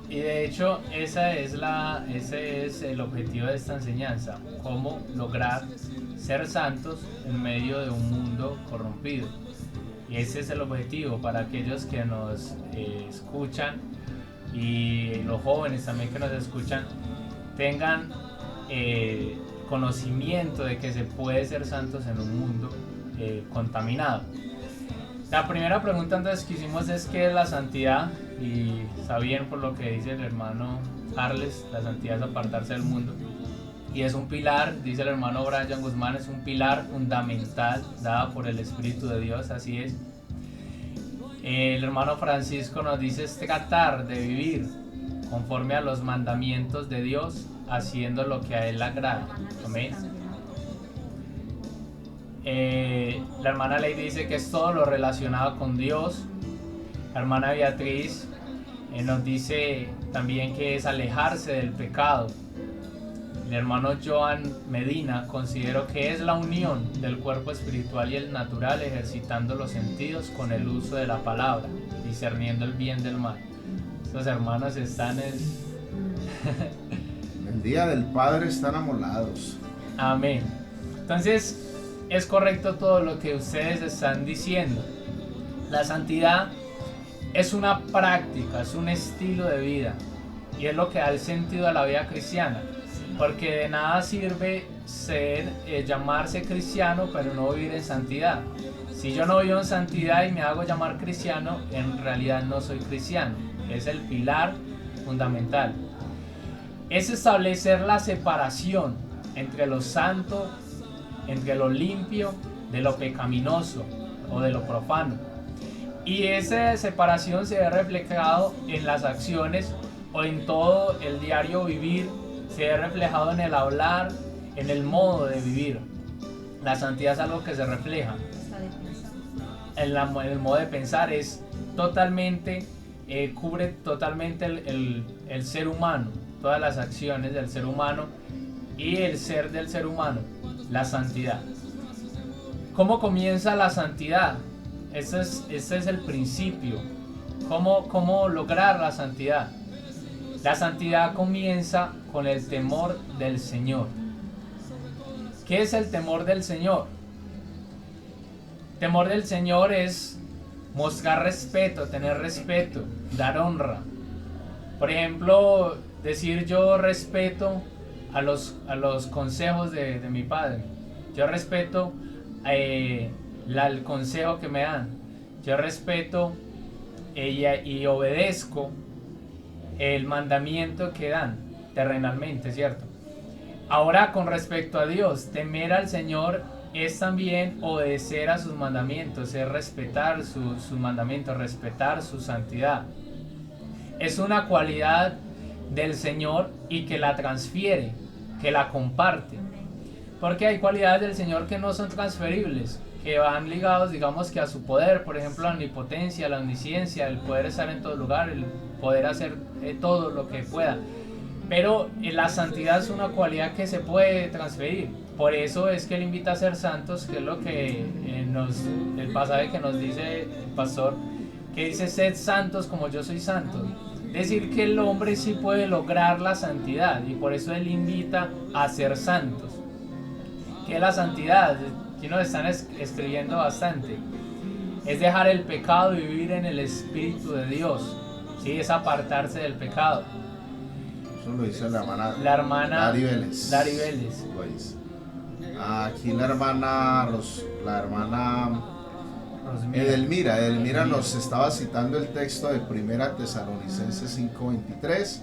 Y de hecho, ese es el objetivo de esta enseñanza: cómo lograr ser santos en medio de un mundo corrompido. Y ese es el objetivo para aquellos que nos escuchan, y los jóvenes también que nos escuchan tengan conocimiento de que se puede ser santos en un mundo contaminado. La primera pregunta entonces que hicimos es: ¿qué es la santidad? Y está bien por lo que dice el hermano Arles, la santidad es apartarse del mundo. Y es un pilar, dice el hermano Brian Guzmán, es un pilar fundamental dada por el Espíritu de Dios, así es. El hermano Francisco nos dice: es tratar de vivir conforme a los mandamientos de Dios, haciendo lo que a Él le agrada. Amén. La hermana Ley dice que es todo lo relacionado con Dios. La hermana Beatriz nos dice también que es alejarse del pecado. El hermano Joan Medina considero que es la unión del cuerpo espiritual y el natural, ejercitando los sentidos con el uso de la palabra, discerniendo el bien del mal. Estos hermanos están en el día del Padre están amolados. Amén. Entonces es correcto todo lo que ustedes están diciendo. La santidad es una práctica, es un estilo de vida, y es lo que da el sentido a la vida cristiana. Porque de nada sirve llamarse cristiano pero no vivir en santidad. Si yo no vivo en santidad y me hago llamar cristiano, en realidad no soy cristiano. Es el pilar fundamental. Es establecer la separación entre lo santo, entre lo limpio, de lo pecaminoso o de lo profano. Y esa separación se ve reflejado en las acciones o en todo el diario vivir. Se ve reflejado en el hablar, en el modo de vivir. La santidad es algo que se refleja. En el modo de pensar es totalmente, cubre totalmente el ser humano, todas las acciones del ser humano y el ser del ser humano, la santidad. ¿Cómo comienza la santidad? Ese es el principio. ¿Cómo lograr la santidad? La santidad comienza con el temor del Señor. ¿Qué es el temor del Señor? Temor del Señor es mostrar respeto, tener respeto, dar honra. Por ejemplo, decir: yo respeto a los consejos de mi padre. Yo respeto el consejo que me dan. Yo respeto y obedezco el mandamiento que dan terrenalmente, ¿cierto? Ahora, con respecto a Dios, temer al Señor es también obedecer a sus mandamientos, es respetar sus mandamientos, respetar su santidad. Es una cualidad del Señor y que la transfiere, que la comparte. Porque hay cualidades del Señor que no son transferibles, que van ligados, digamos, que a su poder, por ejemplo, la omnipotencia, la omnisciencia, el poder estar en todo lugar, el poder hacer todo lo que pueda. Pero la santidad es una cualidad que se puede transferir. Por eso es que Él invita a ser santos, que es lo que el pasaje que nos dice el pastor, que dice: sed santos como yo soy santo. Es decir, que el hombre sí puede lograr la santidad, y por eso Él invita a ser santos. ¿Qué es la santidad? Aquí nos están escribiendo bastante. Es dejar el pecado y vivir en el Espíritu de Dios. ¿Sí? Es apartarse del pecado. Eso lo dice la hermana Dari Vélez. Lo dice. Aquí la hermana Edelmira nos estaba citando el texto de 1 Tesalonicenses 5:23: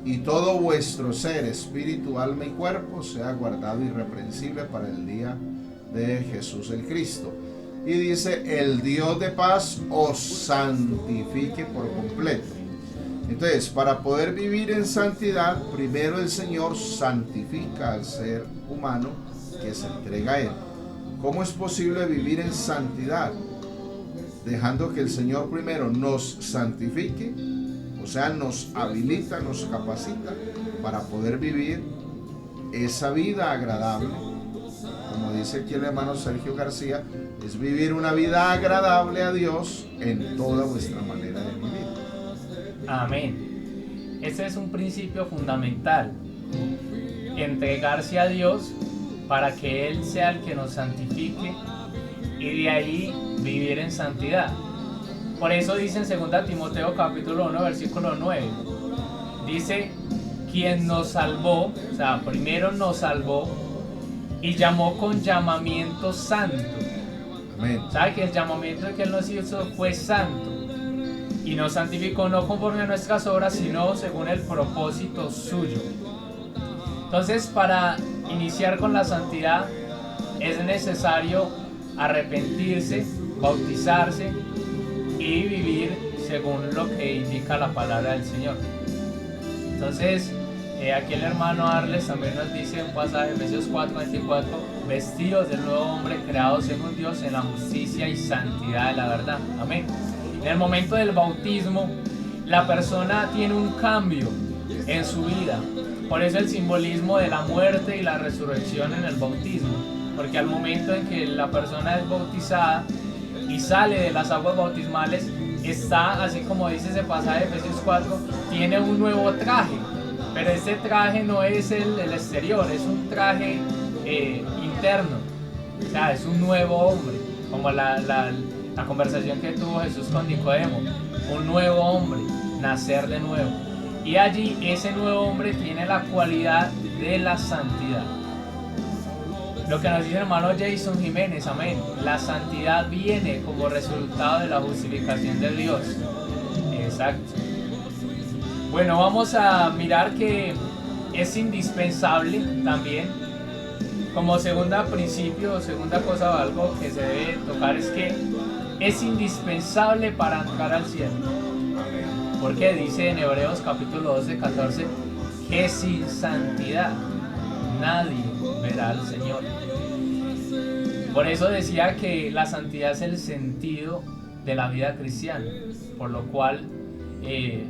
y todo vuestro ser, espíritu, alma y cuerpo, sea guardado irreprensible para el día de Jesús el Cristo. Y dice: el Dios de paz os santifique por completo. Entonces, para poder vivir en santidad, primero el Señor santifica al ser humano que se entrega a Él. ¿Cómo es posible vivir en santidad? Dejando que el Señor primero nos santifique, o sea, nos habilita, nos capacita para poder vivir esa vida agradable. Como dice aquí el hermano Sergio García, es vivir una vida agradable a Dios en toda vuestra manera de vivir. Amén. Ese es un principio fundamental. Entregarse a Dios para que Él sea el que nos santifique, y de ahí vivir en santidad. Por eso dice en 2 Timoteo capítulo 1 versículo 9, dice: quien nos salvó, o sea, primero nos salvó y llamó con llamamiento santo. Amén. ¿Sabe que el llamamiento que Él nos hizo fue santo? Y nos santificó no conforme a nuestras obras, sino según el propósito suyo. Entonces, para iniciar con la santidad es necesario arrepentirse, bautizarse y vivir según lo que indica la palabra del Señor. Entonces, aquí el hermano Arles también nos dice un pasaje de Efesios 4:24: vestidos del nuevo hombre, creados según Dios en la justicia y santidad de la verdad. Amén. En el momento del bautismo, la persona tiene un cambio en su vida. Por eso el simbolismo de la muerte y la resurrección en el bautismo. Porque al momento en que la persona es bautizada y sale de las aguas bautismales, está, así como dice ese pasaje de Efesios 4, tiene un nuevo traje. Pero este traje no es el exterior, es un traje interno. O sea, es un nuevo hombre. Como la conversación que tuvo Jesús con Nicodemo. Un nuevo hombre, nacer de nuevo. Y allí ese nuevo hombre tiene la cualidad de la santidad. Lo que nos dice el hermano Jason Jiménez, amén. La santidad viene como resultado de la justificación de Dios. Exacto. Bueno, vamos a mirar que es indispensable también, como segunda principio, segunda cosa o algo que se debe tocar, es que es indispensable para entrar al cielo. Porque dice en Hebreos capítulo 12:14 que sin santidad nadie verá al Señor. Por eso decía que la santidad es el sentido de la vida cristiana, por lo cual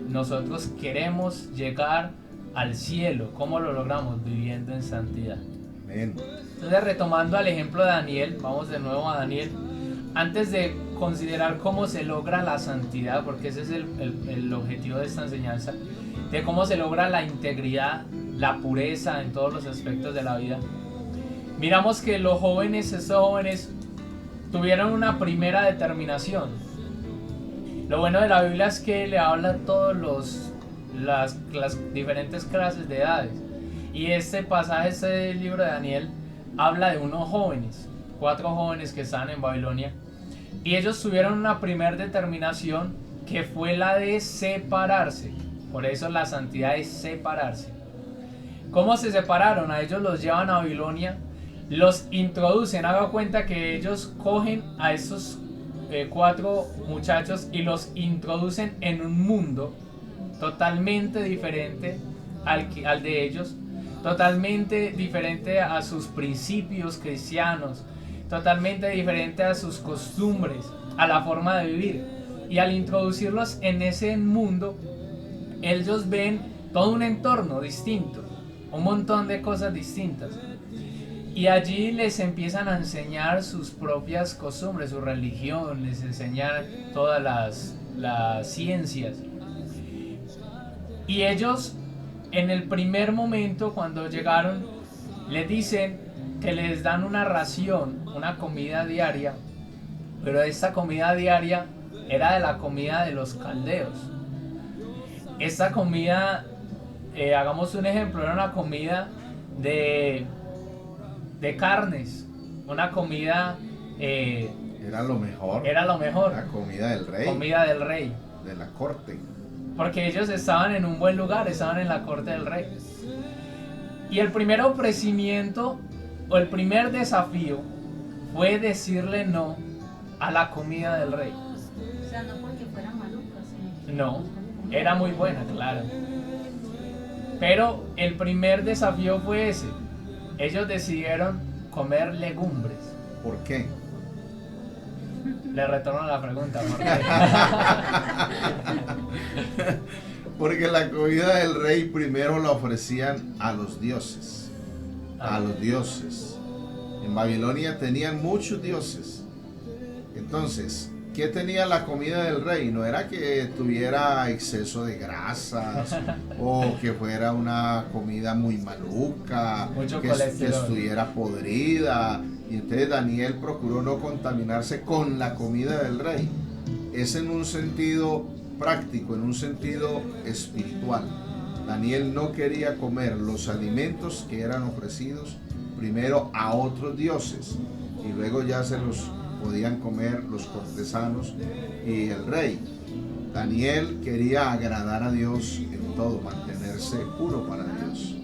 nosotros queremos llegar al cielo. ¿Cómo lo logramos? Viviendo en santidad. Amén. Entonces, retomando al ejemplo de Daniel, vamos de nuevo a Daniel. Antes de considerar cómo se logra la santidad, porque ese es el objetivo de esta enseñanza, de cómo se logra la integridad, la pureza en todos los aspectos de la vida, miramos que estos jóvenes tuvieron una primera determinación. Lo bueno de la Biblia es que le habla a todas las diferentes clases de edades, y este pasaje, este libro de Daniel, habla de unos jóvenes, 4 jóvenes que estaban en Babilonia, y ellos tuvieron una primera determinación que fue la de separarse. Por eso la santidad es separarse. ¿Cómo se separaron? A ellos los llevan a Babilonia, los introducen. Haga cuenta que ellos cogen a esos 4 muchachos y los introducen en un mundo totalmente diferente al de ellos, totalmente diferente a sus principios cristianos, totalmente diferente a sus costumbres, a la forma de vivir. Y al introducirlos en ese mundo, ellos ven todo un entorno distinto, un montón de cosas distintas. Y allí les empiezan a enseñar sus propias costumbres, su religión, les enseñan todas las ciencias. Y ellos, en el primer momento, cuando llegaron, les dicen que les dan una ración, una comida diaria, pero esta comida diaria era de la comida de los caldeos. Esta comida, hagamos un ejemplo, era una comida de carnes, una comida... era lo mejor. Era lo mejor. La comida del rey. Comida del rey. De la corte. Porque ellos estaban en un buen lugar, estaban en la corte del rey. Y el primer ofrecimiento, o el primer desafío, fue decirle no a la comida del rey. O sea, no porque fuera maluca, sino No, era muy buena, claro. Pero el primer desafío fue ese. Ellos decidieron comer legumbres. ¿Por qué? Le retorno la pregunta. ¿Por qué? Porque la comida del rey primero la ofrecían a los dioses. A los dioses. En Babilonia tenían muchos dioses. Entonces, ¿qué tenía la comida del rey? No era que tuviera exceso de grasas o que fuera una comida muy maluca, Mucho que colesterol. estuviera podrida. Y entonces Daniel procuró no contaminarse con la comida del rey. Es en un sentido práctico, en un sentido espiritual. Daniel no quería comer los alimentos que eran ofrecidos primero a otros dioses y luego ya se los podían comer los cortesanos y el rey. Daniel quería agradar a Dios en todo, mantenerse puro para Dios.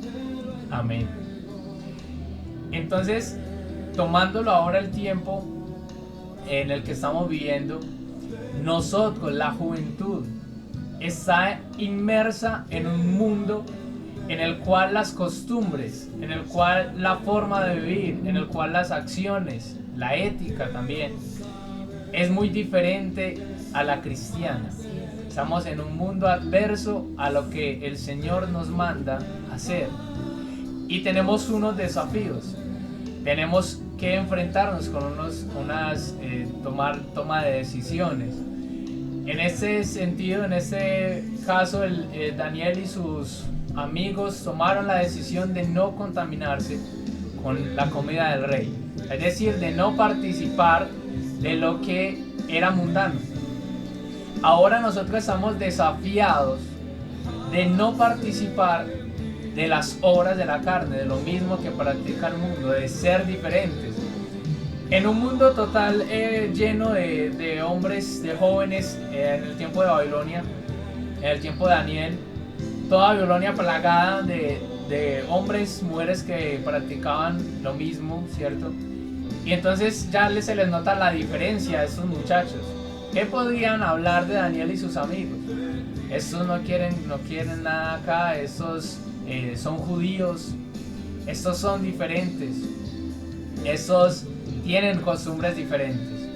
Amén. Entonces, tomándolo ahora el tiempo en el que estamos viviendo, nosotros, la juventud, está inmersa en un mundo en el cual las costumbres, en el cual la forma de vivir, en el cual las acciones, la ética también, es muy diferente a la cristiana. Estamos en un mundo adverso a lo que el Señor nos manda hacer. Y tenemos unos desafíos. Tenemos que enfrentarnos con toma de decisiones. En este sentido, en este caso, Daniel y sus amigos tomaron la decisión de no contaminarse con la comida del rey, es decir, de no participar de lo que era mundano. Ahora nosotros estamos desafiados de no participar de las obras de la carne, de lo mismo que practica el mundo, de ser diferentes. En un mundo total lleno de hombres, de jóvenes, en el tiempo de Babilonia, en el tiempo de Daniel, toda Babilonia plagada de hombres, mujeres que practicaban lo mismo, ¿cierto? Y entonces ya se les nota la diferencia a estos muchachos. ¿Qué podrían hablar de Daniel y sus amigos? Estos no quieren nada acá, estos son judíos, estos son diferentes, estos tienen costumbres diferentes.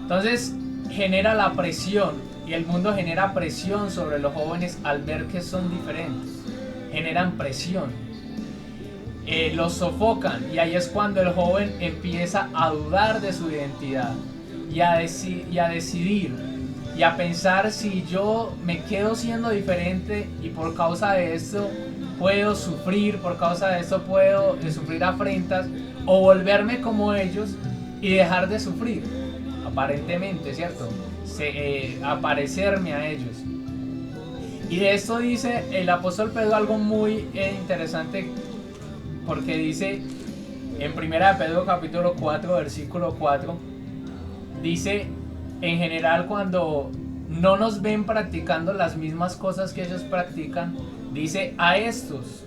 Entonces genera la presión, y el mundo genera presión sobre los jóvenes al ver que son diferentes. Generan presión, los sofocan, y ahí es cuando el joven empieza a dudar de su identidad y a decidir y a pensar si yo me quedo siendo diferente y por causa de esto puedo sufrir, por causa de esto puedo sufrir afrentas, o volverme como ellos y dejar de sufrir, aparentemente, ¿cierto? Aparecerme a ellos. Y de esto dice el apóstol Pedro algo muy interesante, porque dice en 1 Pedro capítulo 4 versículo 4, dice: en general, cuando no nos ven practicando las mismas cosas que ellos practican, dice: a estos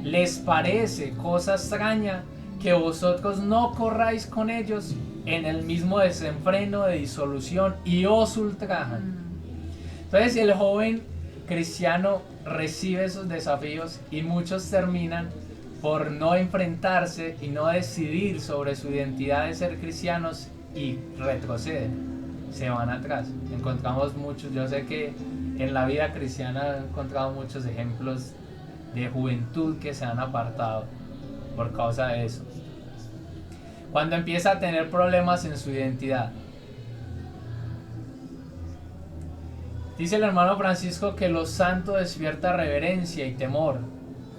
les parece cosa extraña que vosotros no corráis con ellos en el mismo desenfreno de disolución y os ultrajan. Entonces el joven cristiano recibe esos desafíos y muchos terminan por no enfrentarse y no decidir sobre su identidad de ser cristianos y retroceden, se van atrás. Encontramos muchos, yo sé que en la vida cristiana he encontrado muchos ejemplos de juventud que se han apartado por causa de eso. cuando empieza a tener problemas en su identidad. Dice el hermano Francisco que lo santo despierta reverencia y temor,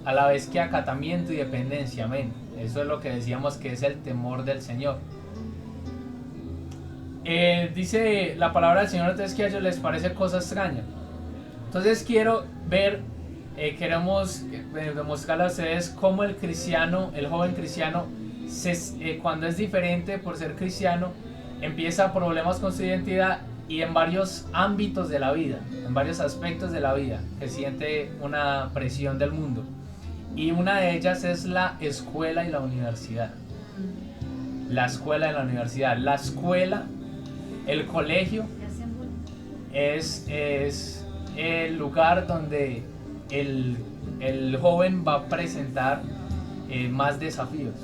a la vez que acatamiento y dependencia. Amén. Eso es lo que decíamos que es el temor del Señor. Dice la palabra del Señor entonces que a ellos les parece cosa extraña. Entonces quiero ver, queremos demostrarle a ustedes cómo el cristiano, el joven cristiano, cuando es diferente por ser cristiano, empieza problemas con su identidad y en varios ámbitos de la vida, en varios aspectos de la vida, que siente una presión del mundo. Y una de ellas es la escuela y la universidad. La escuela y la universidad. La escuela, el colegio, es el lugar donde el joven va a presentar más desafíos.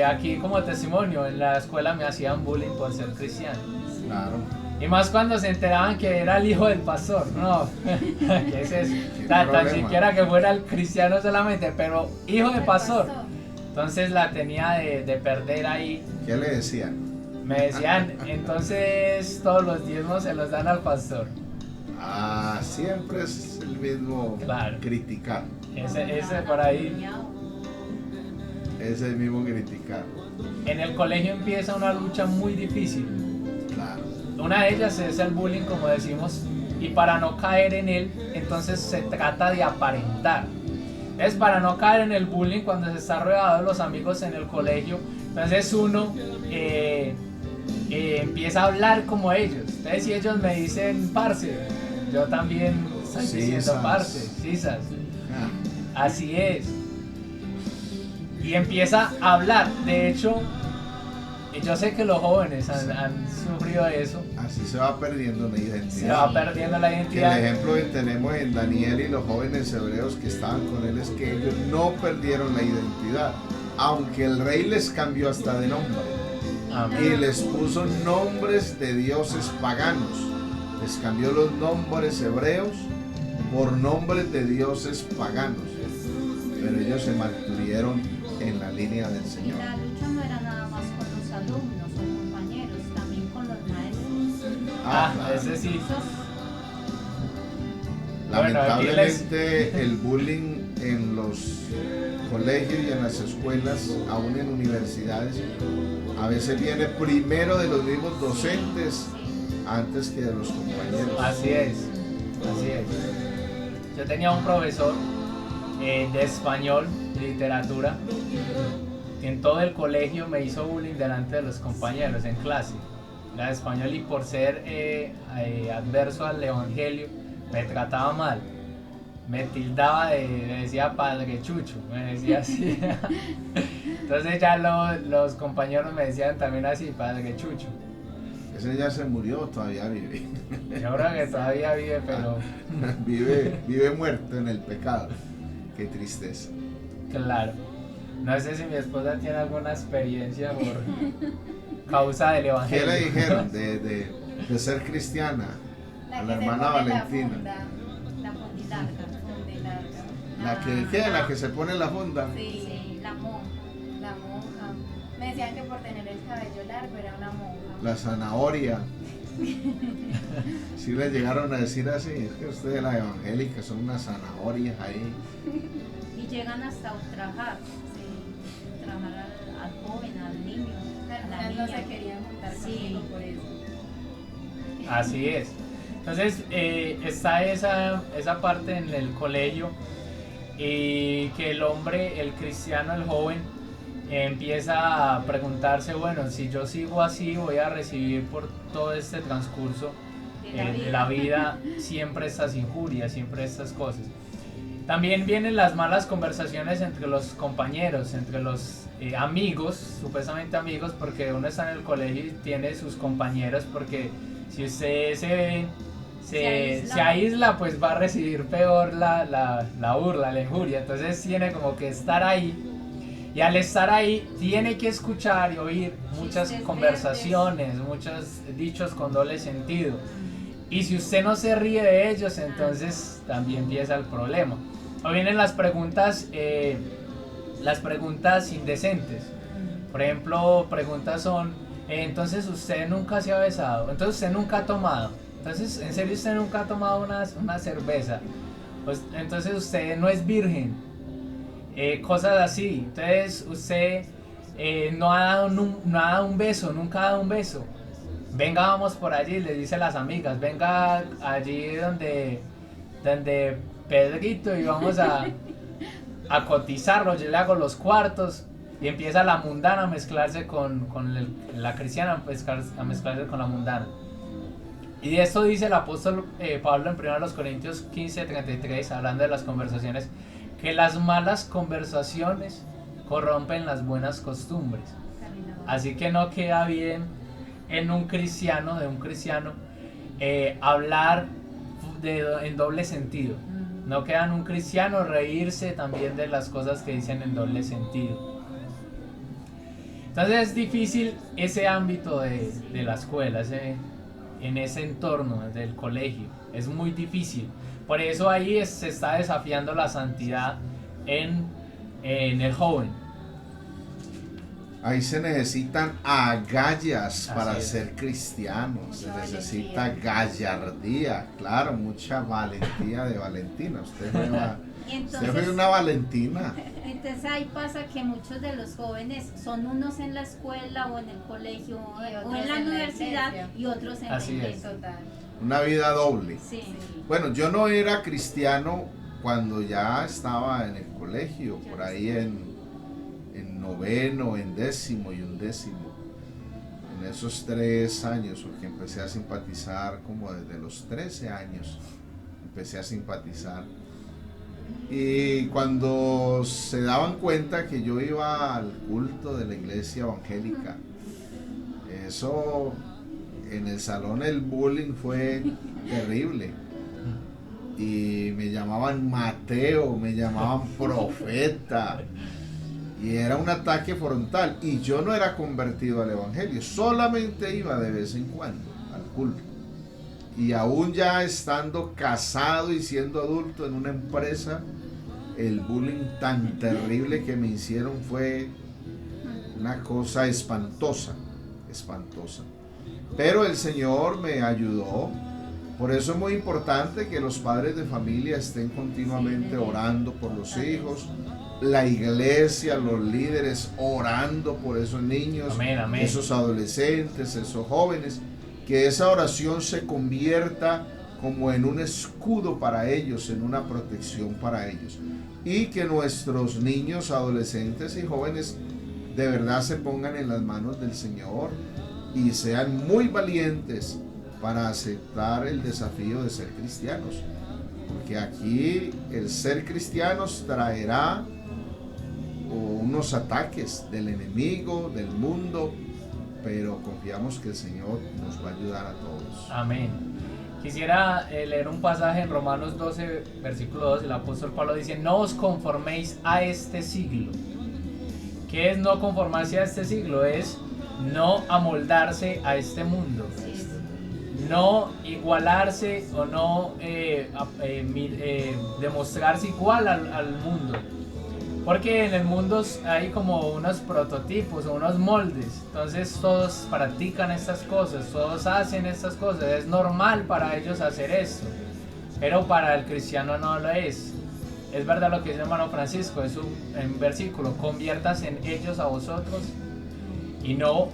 Aquí como testimonio, en la escuela me hacían bullying por ser cristiano. Claro. Y más cuando se enteraban que era el hijo del pastor. No, ¿qué es eso? Tan siquiera que fuera el cristiano solamente, pero hijo de pastor. Entonces la tenía de perder ahí. ¿Qué le decían? Me decían, entonces todos los diezmos se los dan al pastor. Ah, siempre es el mismo, claro, criticar. Ese por ahí. Es el mismo criticar. En el colegio empieza una lucha muy difícil. Claro. Una de ellas es el bullying, como decimos, y para no caer en él, entonces se trata de aparentar. Es para no caer en el bullying cuando se está rodeado de los amigos en el colegio, entonces uno empieza a hablar como ellos. Entonces si ellos me dicen parce, yo también estoy diciendo parce, sisas. Así es. Y empieza a hablar. De hecho, yo sé que los jóvenes han sufrido eso. Así se va perdiendo la identidad. Se va perdiendo la identidad. El ejemplo que tenemos en Daniel y los jóvenes hebreos que estaban con él es que ellos no perdieron la identidad, aunque el rey les cambió hasta de nombre. Amén. Y les puso nombres de dioses paganos. Les cambió los nombres hebreos por nombres de dioses paganos. Pero ellos se mantuvieron en la línea del Señor. Y la lucha no era nada más con los alumnos o compañeros, también con los maestros. Claro. Ese sí. Lamentablemente el bullying en los colegios y en las escuelas, aún en universidades, a veces viene primero de los mismos docentes antes que de los compañeros. Así es, así es. Yo tenía un profesor de español, literatura, que en todo el colegio me hizo bullying delante de los compañeros en clase. Era de español y por ser adverso al evangelio me trataba mal, me tildaba me decía padre Chucho, me decía así. Entonces ya los compañeros me decían también así, padre Chucho. Ese ya se murió, todavía vive. Yo creo que todavía vive, pero vive muerto en el pecado. Qué tristeza. Claro. No sé si mi esposa tiene alguna experiencia por causa del evangelio. ¿Qué le dijeron de ser cristiana a la hermana Valentina? La funda larga. La que se pone la funda. Sí, la monja. Me decían que por tener el cabello largo era una monja. La zanahoria. Sí le llegaron a decir así, es que ustedes las evangélicas son unas zanahorias ahí. Y llegan hasta ultrajar, ultrajar al joven, al niño. La niña. No se querían juntar conmigo por eso. Así es. Entonces está esa parte en el colegio y que el hombre, el cristiano, el joven, empieza a preguntarse, bueno, si yo sigo así voy a recibir por todo este transcurso de la vida siempre estas injurias, siempre estas cosas. También vienen las malas conversaciones entre los compañeros, entre los amigos, supuestamente amigos, porque uno está en el colegio y tiene sus compañeros, porque si usted se aísla, pues va a recibir peor la burla, la injuria. Entonces tiene como que estar ahí. Y al estar ahí, tiene que escuchar y oír muchas conversaciones, muchos dichos con doble sentido. Y si usted no se ríe de ellos, entonces también empieza el problema. O vienen las preguntas indecentes. Por ejemplo, preguntas son, entonces usted nunca se ha besado, entonces usted nunca ha tomado, entonces en serio usted nunca ha tomado una cerveza, pues, entonces usted no es virgen, cosas así. Entonces usted no ha dado un beso, nunca ha dado un beso. Venga, vamos por allí, le dice a las amigas, venga allí donde Pedrito y vamos a cotizarlo, yo le hago los cuartos. Y empieza la mundana a mezclarse con la cristiana, a mezclarse con la mundana. Y de esto dice el apóstol Pablo en 1 Corintios 15:33, hablando de las conversaciones, que las malas conversaciones corrompen las buenas costumbres. Así que no queda bien de un cristiano, hablar en doble sentido. No queda en un cristiano reírse también de las cosas que dicen en doble sentido. Entonces es difícil ese ámbito de la escuela, en ese entorno del colegio. Es muy difícil. Por eso ahí se está desafiando la santidad en el joven. Ahí se necesitan agallas para Así es. ser cristianos. Se Mucha necesita valentía. gallardía, claro, mucha valentía de Valentina. Usted Y usted fue una Valentina. entonces ahí pasa que muchos de los jóvenes son unos en la escuela o en el colegio o otros en la en la universidad iglesia. y otros en Así la es. iglesia. Total. Una vida doble. Sí. Bueno, yo no era cristiano cuando ya estaba en el colegio, por ahí en noveno, en décimo y undécimo. En esos 3 años, porque empecé a simpatizar como desde los 13 años, empecé a simpatizar. Y cuando se daban cuenta que yo iba al culto de la iglesia evangélica, eso en el salón el bullying fue terrible. Y me llamaban Mateo, me llamaban profeta. Y era un ataque frontal. Y yo no era convertido al evangelio, solamente iba de vez en cuando al culto. Y aún ya estando casado y siendo adulto en una empresa, el bullying tan terrible que me hicieron fue una cosa espantosa, espantosa. Pero el Señor me ayudó. Por eso es muy importante que los padres de familia estén continuamente orando por los hijos, la iglesia, los líderes orando por esos niños, Amén, amén. esos adolescentes, esos jóvenes, que esa oración se convierta como en un escudo para ellos, en una protección para ellos. Y que nuestros niños, adolescentes y jóvenes de verdad se pongan en las manos del Señor y sean muy valientes para aceptar el desafío de ser cristianos. Porque aquí el ser cristianos traerá unos ataques del enemigo, del mundo, pero confiamos que el Señor nos va a ayudar a todos. Amén. Quisiera leer un pasaje en Romanos 12, versículo 2. El apóstol Pablo dice: no os conforméis a este siglo. ¿Qué es no conformarse a este siglo? Es no amoldarse a este mundo. Sí. No igualarse o no demostrarse igual al mundo. Porque en el mundo hay como unos prototipos o unos moldes. Entonces todos practican estas cosas, todos hacen estas cosas. Es normal para ellos hacer esto. Pero para el cristiano no lo es. Es verdad lo que dice el hermano Francisco, es un versículo: conviértase en ellos a vosotros y no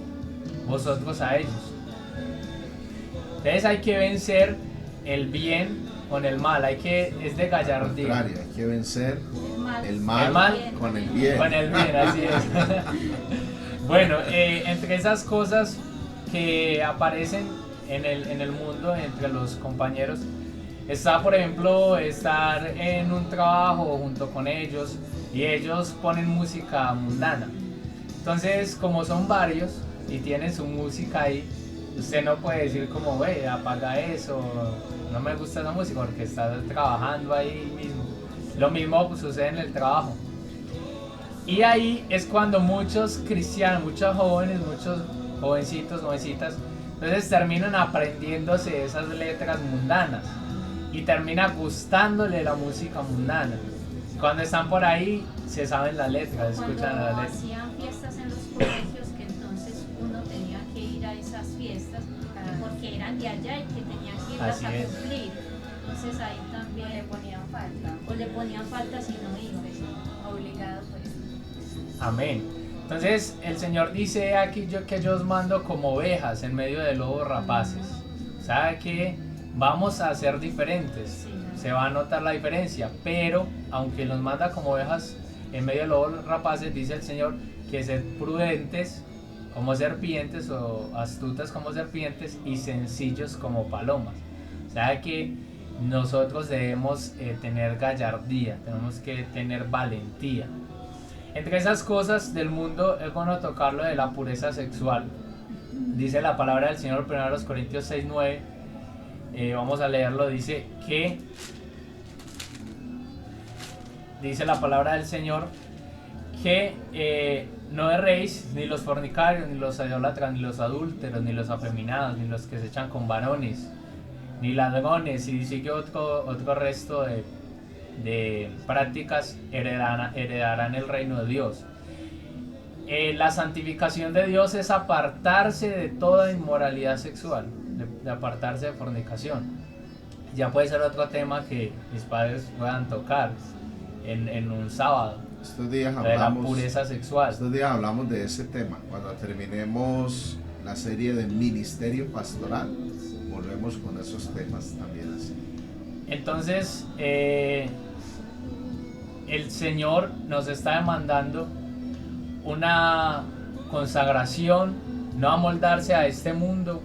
vosotros a ellos. Entonces hay que vencer el bien con el mal, es de gallardía. Hay que vencer el mal mal con el bien. Con el bien, así es. Bueno, entre esas cosas que aparecen en el mundo, entre los compañeros, está, por ejemplo, estar en un trabajo junto con ellos y ellos ponen música mundana. Entonces, como son varios y tienen su música ahí, usted no puede decir como, güey, apaga eso, no me gusta esa música, porque está trabajando ahí mismo. Lo mismo pues, sucede en el trabajo. Y ahí es cuando muchos cristianos, muchos jóvenes, muchos jovencitos, jovencitas, entonces terminan aprendiéndose esas letras mundanas y termina gustándole la música mundana. Cuando están por ahí se saben la letra, escuchan la Cuando letra. hacían fiestas en los colegios, fiestas, porque eran de allá y que tenían que irlas Así a es. cumplir. Entonces ahí también le ponían falta, o le ponían falta si no iba. obligado pues. Amén. Entonces el Señor dice aquí que yo os mando como ovejas en medio de lobos rapaces. ¿Sabe que vamos a ser diferentes? Sí. Se va a notar la diferencia, pero aunque nos manda como ovejas en medio de lobos rapaces, dice el Señor que sed prudentes como serpientes o astutas como serpientes y sencillos como palomas. ¿Sabe que nosotros debemos tener gallardía, tenemos que tener valentía? Entre esas cosas del mundo es bueno tocar lo de la pureza sexual. Dice la palabra del Señor, 1 Corintios 6:9, vamos a leerlo, dice que, dice la palabra del Señor, que no erréis ni los fornicarios, ni los idólatras, ni los adúlteros, ni los afeminados, ni los que se echan con varones, ni ladrones, y sigue otro resto de prácticas heredarán el reino de Dios. La santificación de Dios es apartarse de toda inmoralidad sexual, de apartarse de fornicación. Ya puede ser otro tema que mis padres puedan tocar en un sábado. Estos días De la hablamos, pureza sexual. estos días hablamos de ese tema. Cuando terminemos la serie de ministerio pastoral, volvemos con esos temas también así. Entonces, el Señor nos está demandando una consagración, no amoldarse a este mundo,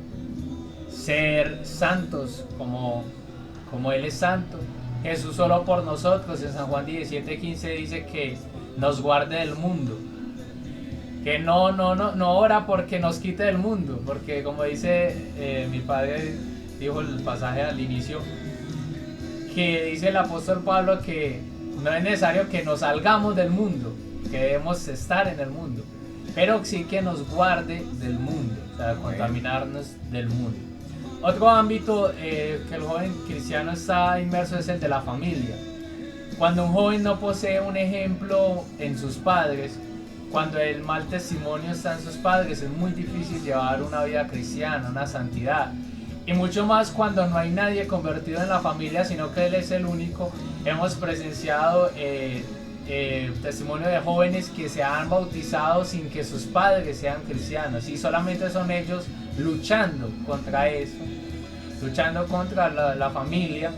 ser santos como Él es santo. Jesús solo por nosotros, en San Juan 17:15 dice que nos guarde del mundo, que no ora porque nos quite del mundo, porque como dice mi padre, dijo el pasaje al inicio, que dice el apóstol Pablo que no es necesario que nos salgamos del mundo, que debemos estar en el mundo, pero sí que nos guarde del mundo, o sea, contaminarnos del mundo. Otro ámbito que el joven cristiano está inmerso es el de la familia. Cuando un joven no posee un ejemplo en sus padres, cuando el mal testimonio está en sus padres, es muy difícil llevar una vida cristiana, una santidad. Y mucho más cuando no hay nadie convertido en la familia, sino que Él es el único. Hemos presenciado testimonio de jóvenes que se han bautizado sin que sus padres sean cristianos, y solamente son ellos luchando contra eso, luchando contra la familia,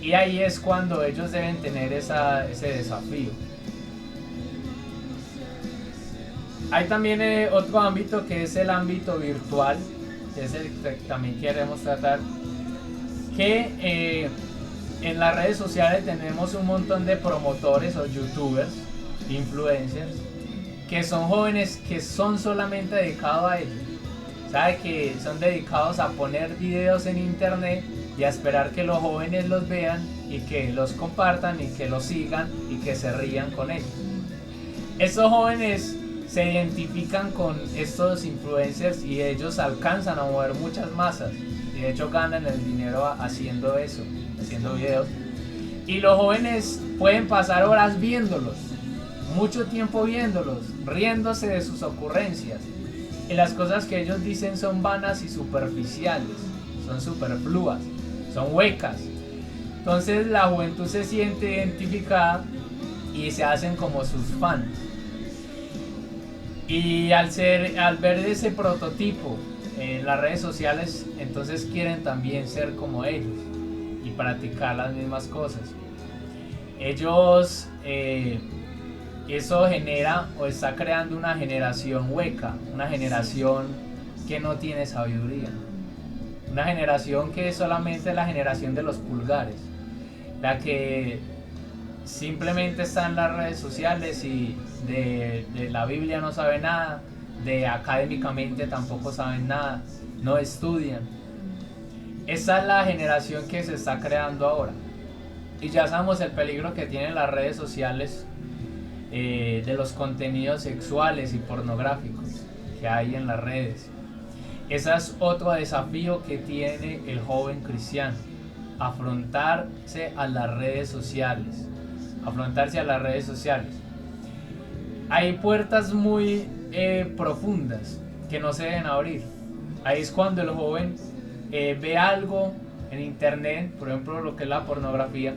y ahí es cuando ellos deben tener ese desafío. Hay también otro ámbito que es el ámbito virtual, que es el que también queremos tratar, que en las redes sociales tenemos un montón de promotores o youtubers, influencers, que son jóvenes que son solamente dedicados a ello. Sabe que son dedicados a poner videos en internet y a esperar que los jóvenes los vean y que los compartan y que los sigan y que se rían con ellos. Estos jóvenes se identifican con estos influencers y ellos alcanzan a mover muchas masas, y de hecho ganan el dinero haciendo eso, haciendo videos, y los jóvenes pueden pasar horas viéndolos, mucho tiempo viéndolos, riéndose de sus ocurrencias, y las cosas que ellos dicen son vanas y superficiales, son superfluas, son huecas. Entonces la juventud se siente identificada y se hacen como sus fans. Y al ver ese prototipo en las redes sociales, entonces quieren también ser como ellos y practicar las mismas cosas. Ellos, eso genera o está creando una generación hueca, una generación que no tiene sabiduría, una generación que es solamente la generación de los pulgares, la que simplemente está en las redes sociales y de la Biblia no sabe nada, de académicamente tampoco saben nada, no estudian. Esa es la generación que se está creando ahora, y ya sabemos el peligro que tienen las redes sociales, de los contenidos sexuales y pornográficos que hay en las redes. Ese es otro desafío que tiene el joven cristiano, afrontarse a las redes sociales. Hay puertas muy profundas que no se deben abrir. Ahí es cuando el joven ve algo en internet, por ejemplo lo que es la pornografía,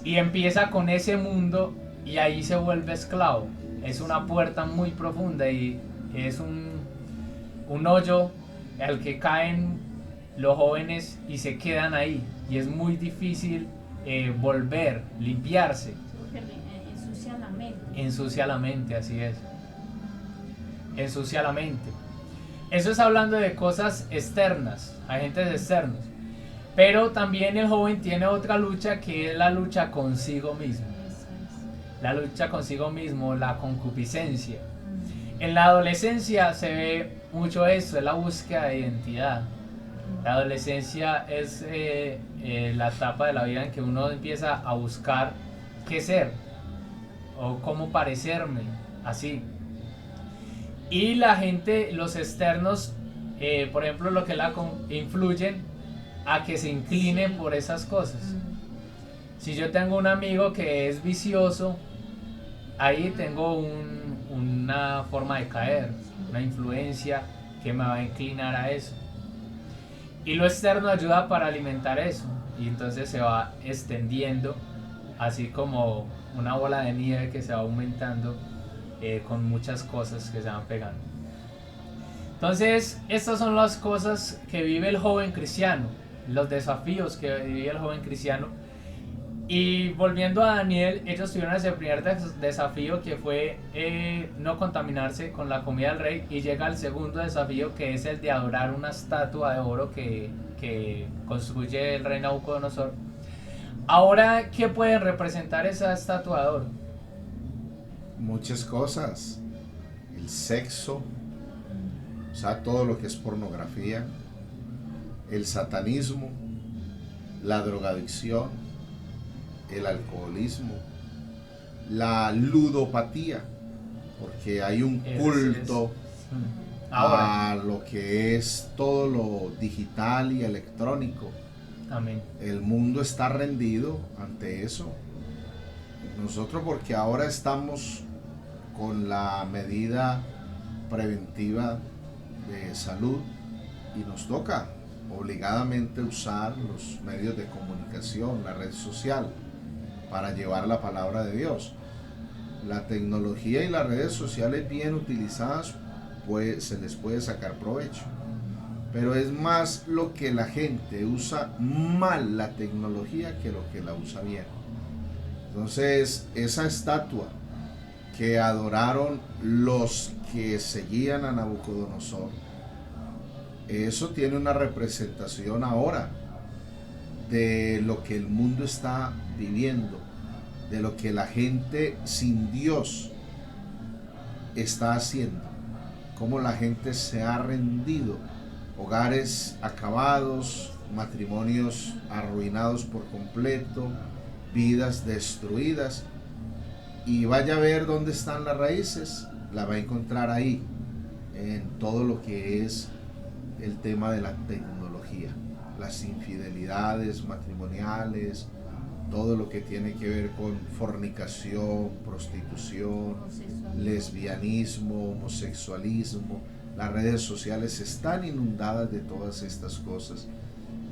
y empieza con ese mundo y ahí se vuelve esclavo. Es una puerta muy profunda y es un hoyo al que caen los jóvenes y se quedan ahí, y es muy difícil volver, limpiarse. Ensucia la mente. Ensucia la mente, así es. Ensucia la mente. Eso es hablando de cosas externas, agentes externos. Pero también el joven tiene otra lucha, que es la lucha consigo mismo. Eso es. La lucha consigo mismo, la concupiscencia. En la adolescencia se ve mucho eso, es la búsqueda de identidad. La adolescencia es la etapa de la vida en que uno empieza a buscar qué ser o cómo parecerme, así. Y la gente, los externos, por ejemplo, lo que influyen a que se inclinen por esas cosas. Si yo tengo un amigo que es vicioso, ahí tengo una forma de caer, una influencia que me va a inclinar a eso. Y lo externo ayuda para alimentar eso, y entonces se va extendiendo, así como una bola de nieve que se va aumentando con muchas cosas que se van pegando. Entonces, estas son las cosas que vive el joven cristiano, los desafíos que vive el joven cristiano. Y volviendo a Daniel, ellos tuvieron ese primer desafío, que fue no contaminarse con la comida del rey, y llega el segundo desafío, que es el de adorar una estatua de oro que construye el rey Nabucodonosor. Ahora, ¿qué puede representar esa estatua de oro? Muchas cosas. El sexo, o sea, todo lo que es pornografía, el satanismo, la drogadicción, el alcoholismo, la ludopatía, porque hay un culto a lo que es todo lo digital y electrónico. Amén. El mundo está rendido ante eso. Nosotros, porque ahora estamos con la medida preventiva de salud y nos toca obligadamente usar los medios de comunicación, la red social, para llevar la palabra de Dios. La tecnología y las redes sociales bien utilizadas, pues se les puede sacar provecho, pero es más lo que la gente usa mal la tecnología que lo que la usa bien. Entonces, esa estatua que adoraron los que seguían a Nabucodonosor, eso tiene una representación ahora de lo que el mundo está viviendo, de lo que la gente sin Dios está haciendo, cómo la gente se ha rendido, hogares acabados, matrimonios arruinados por completo, vidas destruidas. Y vaya a ver dónde están las raíces, la va a encontrar ahí, en todo lo que es el tema de la tecnología, las infidelidades matrimoniales, todo lo que tiene que ver con fornicación, prostitución, lesbianismo, homosexualismo. Las redes sociales están inundadas de todas estas cosas.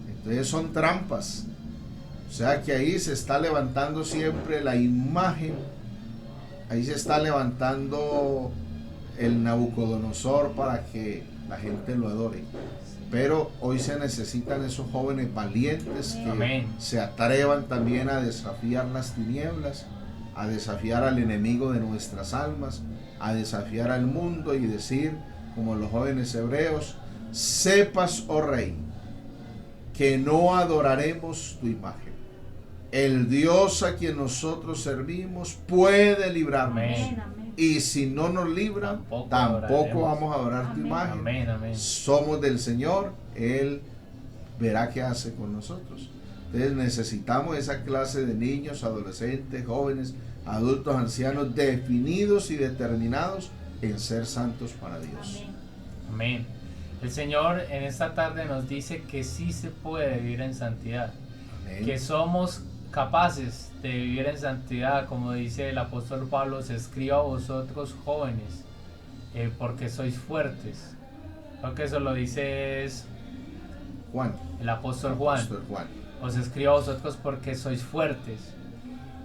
Entonces son trampas. O sea que ahí se está levantando siempre la imagen, ahí se está levantando el Nabucodonosor para que la gente lo adore. Pero hoy se necesitan esos jóvenes valientes que Amén. se atrevan también a desafiar las tinieblas, a desafiar al enemigo de nuestras almas, a desafiar al mundo y decir, como los jóvenes hebreos: sepas, oh rey, que no adoraremos tu imagen. El Dios a quien nosotros servimos puede librarnos. Amén. Y si no nos libra, tampoco vamos a adorar tu imagen. Amén, amén. Somos del Señor, Él verá qué hace con nosotros. Entonces necesitamos esa clase de niños, adolescentes, jóvenes, adultos, ancianos, definidos y determinados en ser santos para Dios. Amén. El Señor en esta tarde nos dice que sí se puede vivir en santidad. Amén. Que somos capaces de vivir en santidad, como dice el apóstol Pablo: se escriba a vosotros jóvenes, porque sois fuertes. Creo que eso lo dice es Juan. el apóstol Juan. Apóstol Juan. Os escribo a vosotros porque sois fuertes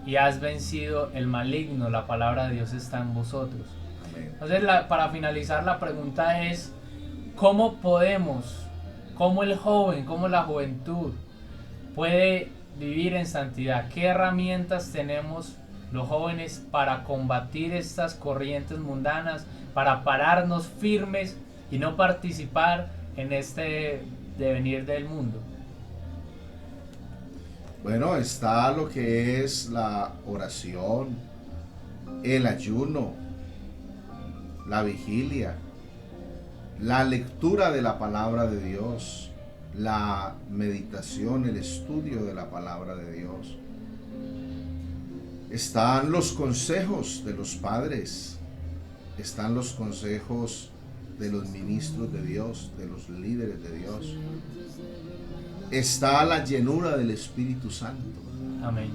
y has vencido el maligno, la palabra de Dios está en vosotros. Amén. Entonces, para finalizar, la pregunta es, ¿cómo podemos, cómo el joven, cómo la juventud puede vivir en santidad? ¿Qué herramientas tenemos los jóvenes para combatir estas corrientes mundanas, para pararnos firmes y no participar en este devenir del mundo? Bueno, está lo que es la oración, el ayuno, la vigilia, la lectura de la palabra de Dios, la meditación, el estudio de la palabra de Dios. Están los consejos de los padres, están los consejos de los ministros de Dios, de los líderes de Dios. Está la llenura del Espíritu Santo. Amén.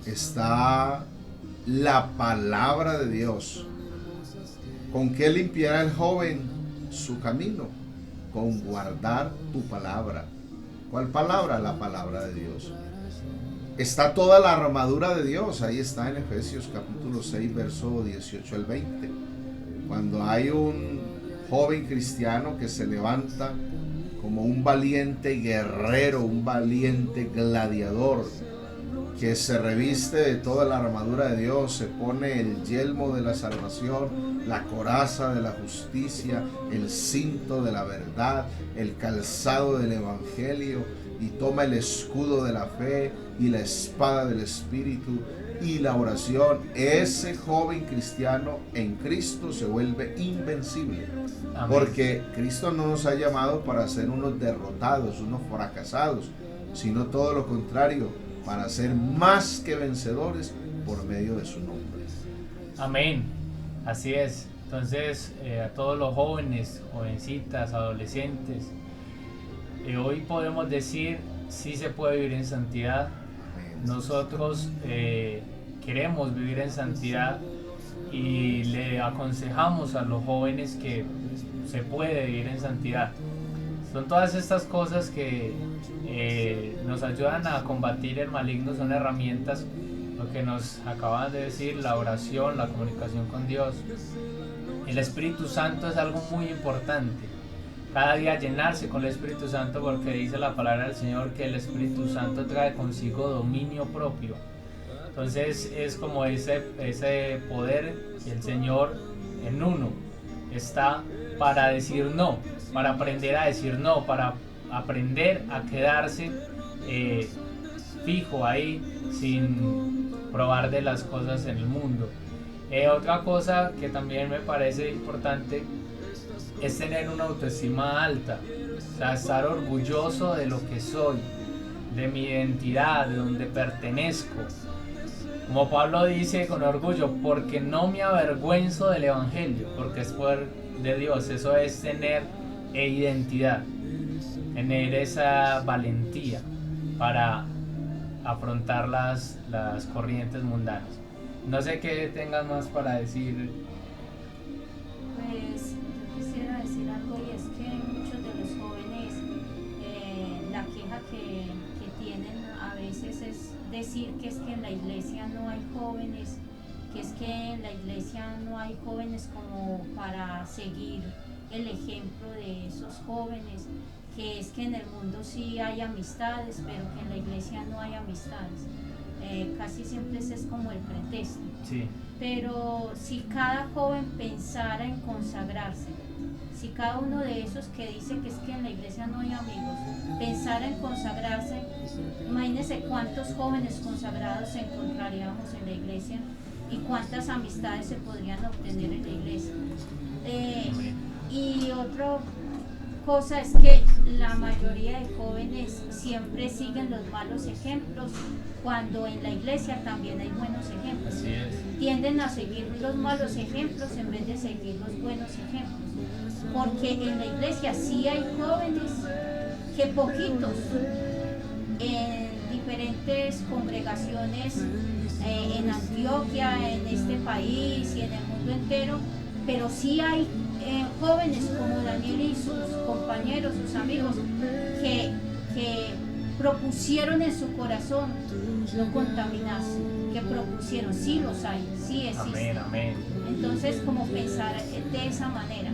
Está la palabra de Dios. ¿Con qué limpiará el joven su camino? Con guardar tu palabra. ¿Cuál palabra? La palabra de Dios. Está toda la armadura de Dios. Ahí está en Efesios capítulo 6, verso 18 al 20. Cuando hay un joven cristiano que se levanta como un valiente guerrero, un valiente gladiador, que se reviste de toda la armadura de Dios, se pone el yelmo de la salvación, la coraza de la justicia, el cinto de la verdad, el calzado del evangelio, y toma el escudo de la fe y la espada del Espíritu y la oración. Ese joven cristiano en Cristo se vuelve invencible. Amén. Porque Cristo no nos ha llamado para ser unos derrotados, unos fracasados, sino todo lo contrario, para ser más que vencedores por medio de su nombre. Amén. Así es. Entonces, a todos los jóvenes, jovencitas, adolescentes, hoy podemos decir, sí se puede vivir en santidad. Nosotros queremos vivir en santidad y le aconsejamos a los jóvenes que se puede vivir en santidad. Son todas estas cosas que nos ayudan a combatir el maligno, son herramientas, lo que nos acaban de decir, la oración, la comunicación con Dios. El Espíritu Santo es algo muy importante. Cada día llenarse con el Espíritu Santo, porque dice la palabra del Señor que el Espíritu Santo trae consigo dominio propio. Entonces es como ese poder que el Señor en uno está para decir no, para aprender a decir no, para aprender a quedarse fijo ahí sin probar de las cosas en el mundo. Otra cosa que también me parece importante es tener una autoestima alta, o sea, estar orgulloso de lo que soy, de mi identidad, de donde pertenezco. Como Pablo dice con orgullo, porque no me avergüenzo del Evangelio, porque es poder de Dios. Eso es tener identidad, tener esa valentía para afrontar las corrientes mundanas. No sé qué tengas más para decir. Pues yo quisiera decir algo, y es que muchos de los jóvenes, la queja que tienen a veces es decir que es que en la iglesia no hay jóvenes, que es que en la iglesia no hay jóvenes como para seguir el ejemplo de esos jóvenes, que es que en el mundo sí hay amistades, pero que en la iglesia no hay amistades. Casi siempre ese es como el pretexto. Sí. Pero si cada joven pensara en consagrarse, si cada uno de esos que dice que es que en la iglesia no hay amigos, pensara en consagrarse, imagínense cuántos jóvenes consagrados encontraríamos en la iglesia y cuántas amistades se podrían obtener en la iglesia. Y otra cosa es que la mayoría de jóvenes siempre siguen los malos ejemplos, cuando en la iglesia también hay buenos ejemplos. Así es. Tienden a seguir los malos ejemplos en vez de seguir los buenos ejemplos, porque en la iglesia sí hay jóvenes, que poquitos, en diferentes congregaciones, en Antioquia, en este país y en el mundo entero, pero sí hay jóvenes como Daniel y sus compañeros, sus amigos, que propusieron en su corazón no contaminarse, que propusieron, sí los hay, sí existen. Amén, amén. Entonces, como pensar de esa manera.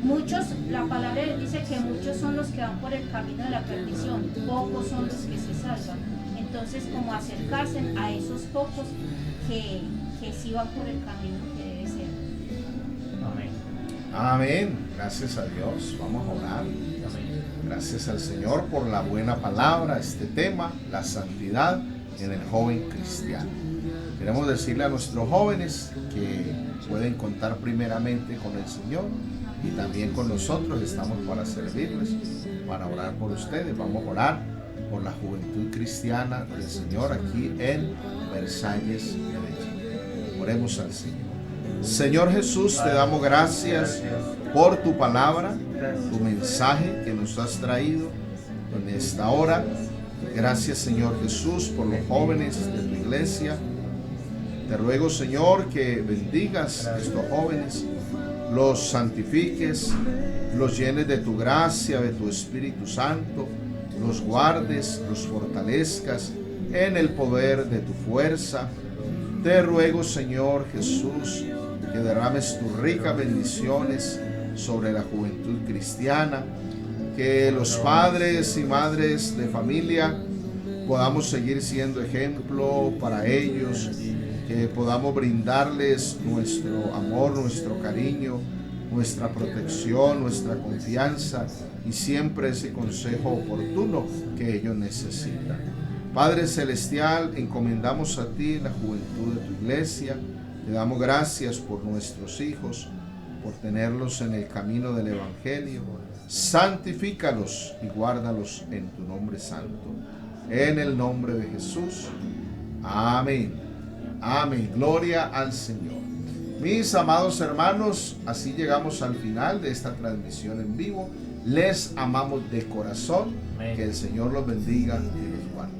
Muchos, la palabra dice que muchos son los que van por el camino de la perdición, pocos son los que se salvan. Entonces, como acercarse a esos pocos que sí van por el camino que debe ser. Amén. Amén. Gracias a Dios. Vamos a orar. Amén. Gracias al Señor por la buena palabra, este tema, la santidad en el joven cristiano. Queremos decirle a nuestros jóvenes que pueden contar primeramente con el Señor y también con nosotros. Estamos para servirles, para orar por ustedes. Vamos a orar por la juventud cristiana del Señor aquí en Versalles, Medellín. Oremos al Señor. Señor Jesús, te damos gracias por tu palabra, tu mensaje que nos has traído en esta hora. Gracias, Señor Jesús, por los jóvenes de tu iglesia. Te ruego, Señor, que bendigas a estos jóvenes, los santifiques, los llenes de tu gracia, de tu Espíritu Santo, los guardes, los fortalezcas en el poder de tu fuerza. Te ruego, Señor Jesús, que derrames tus ricas bendiciones sobre la juventud cristiana, que los padres y madres de familia podamos seguir siendo ejemplo para ellos, que podamos brindarles nuestro amor, nuestro cariño, nuestra protección, nuestra confianza y siempre ese consejo oportuno que ellos necesitan. Padre Celestial, encomendamos a ti la juventud de tu iglesia. Te damos gracias por nuestros hijos, por tenerlos en el camino del Evangelio. Santifícalos y guárdalos en tu nombre santo. En el nombre de Jesús. Amén. Amén. Gloria al Señor. Mis amados hermanos, así llegamos al final de esta transmisión en vivo. Les amamos de corazón. Amén. Que el Señor los bendiga y los guarde.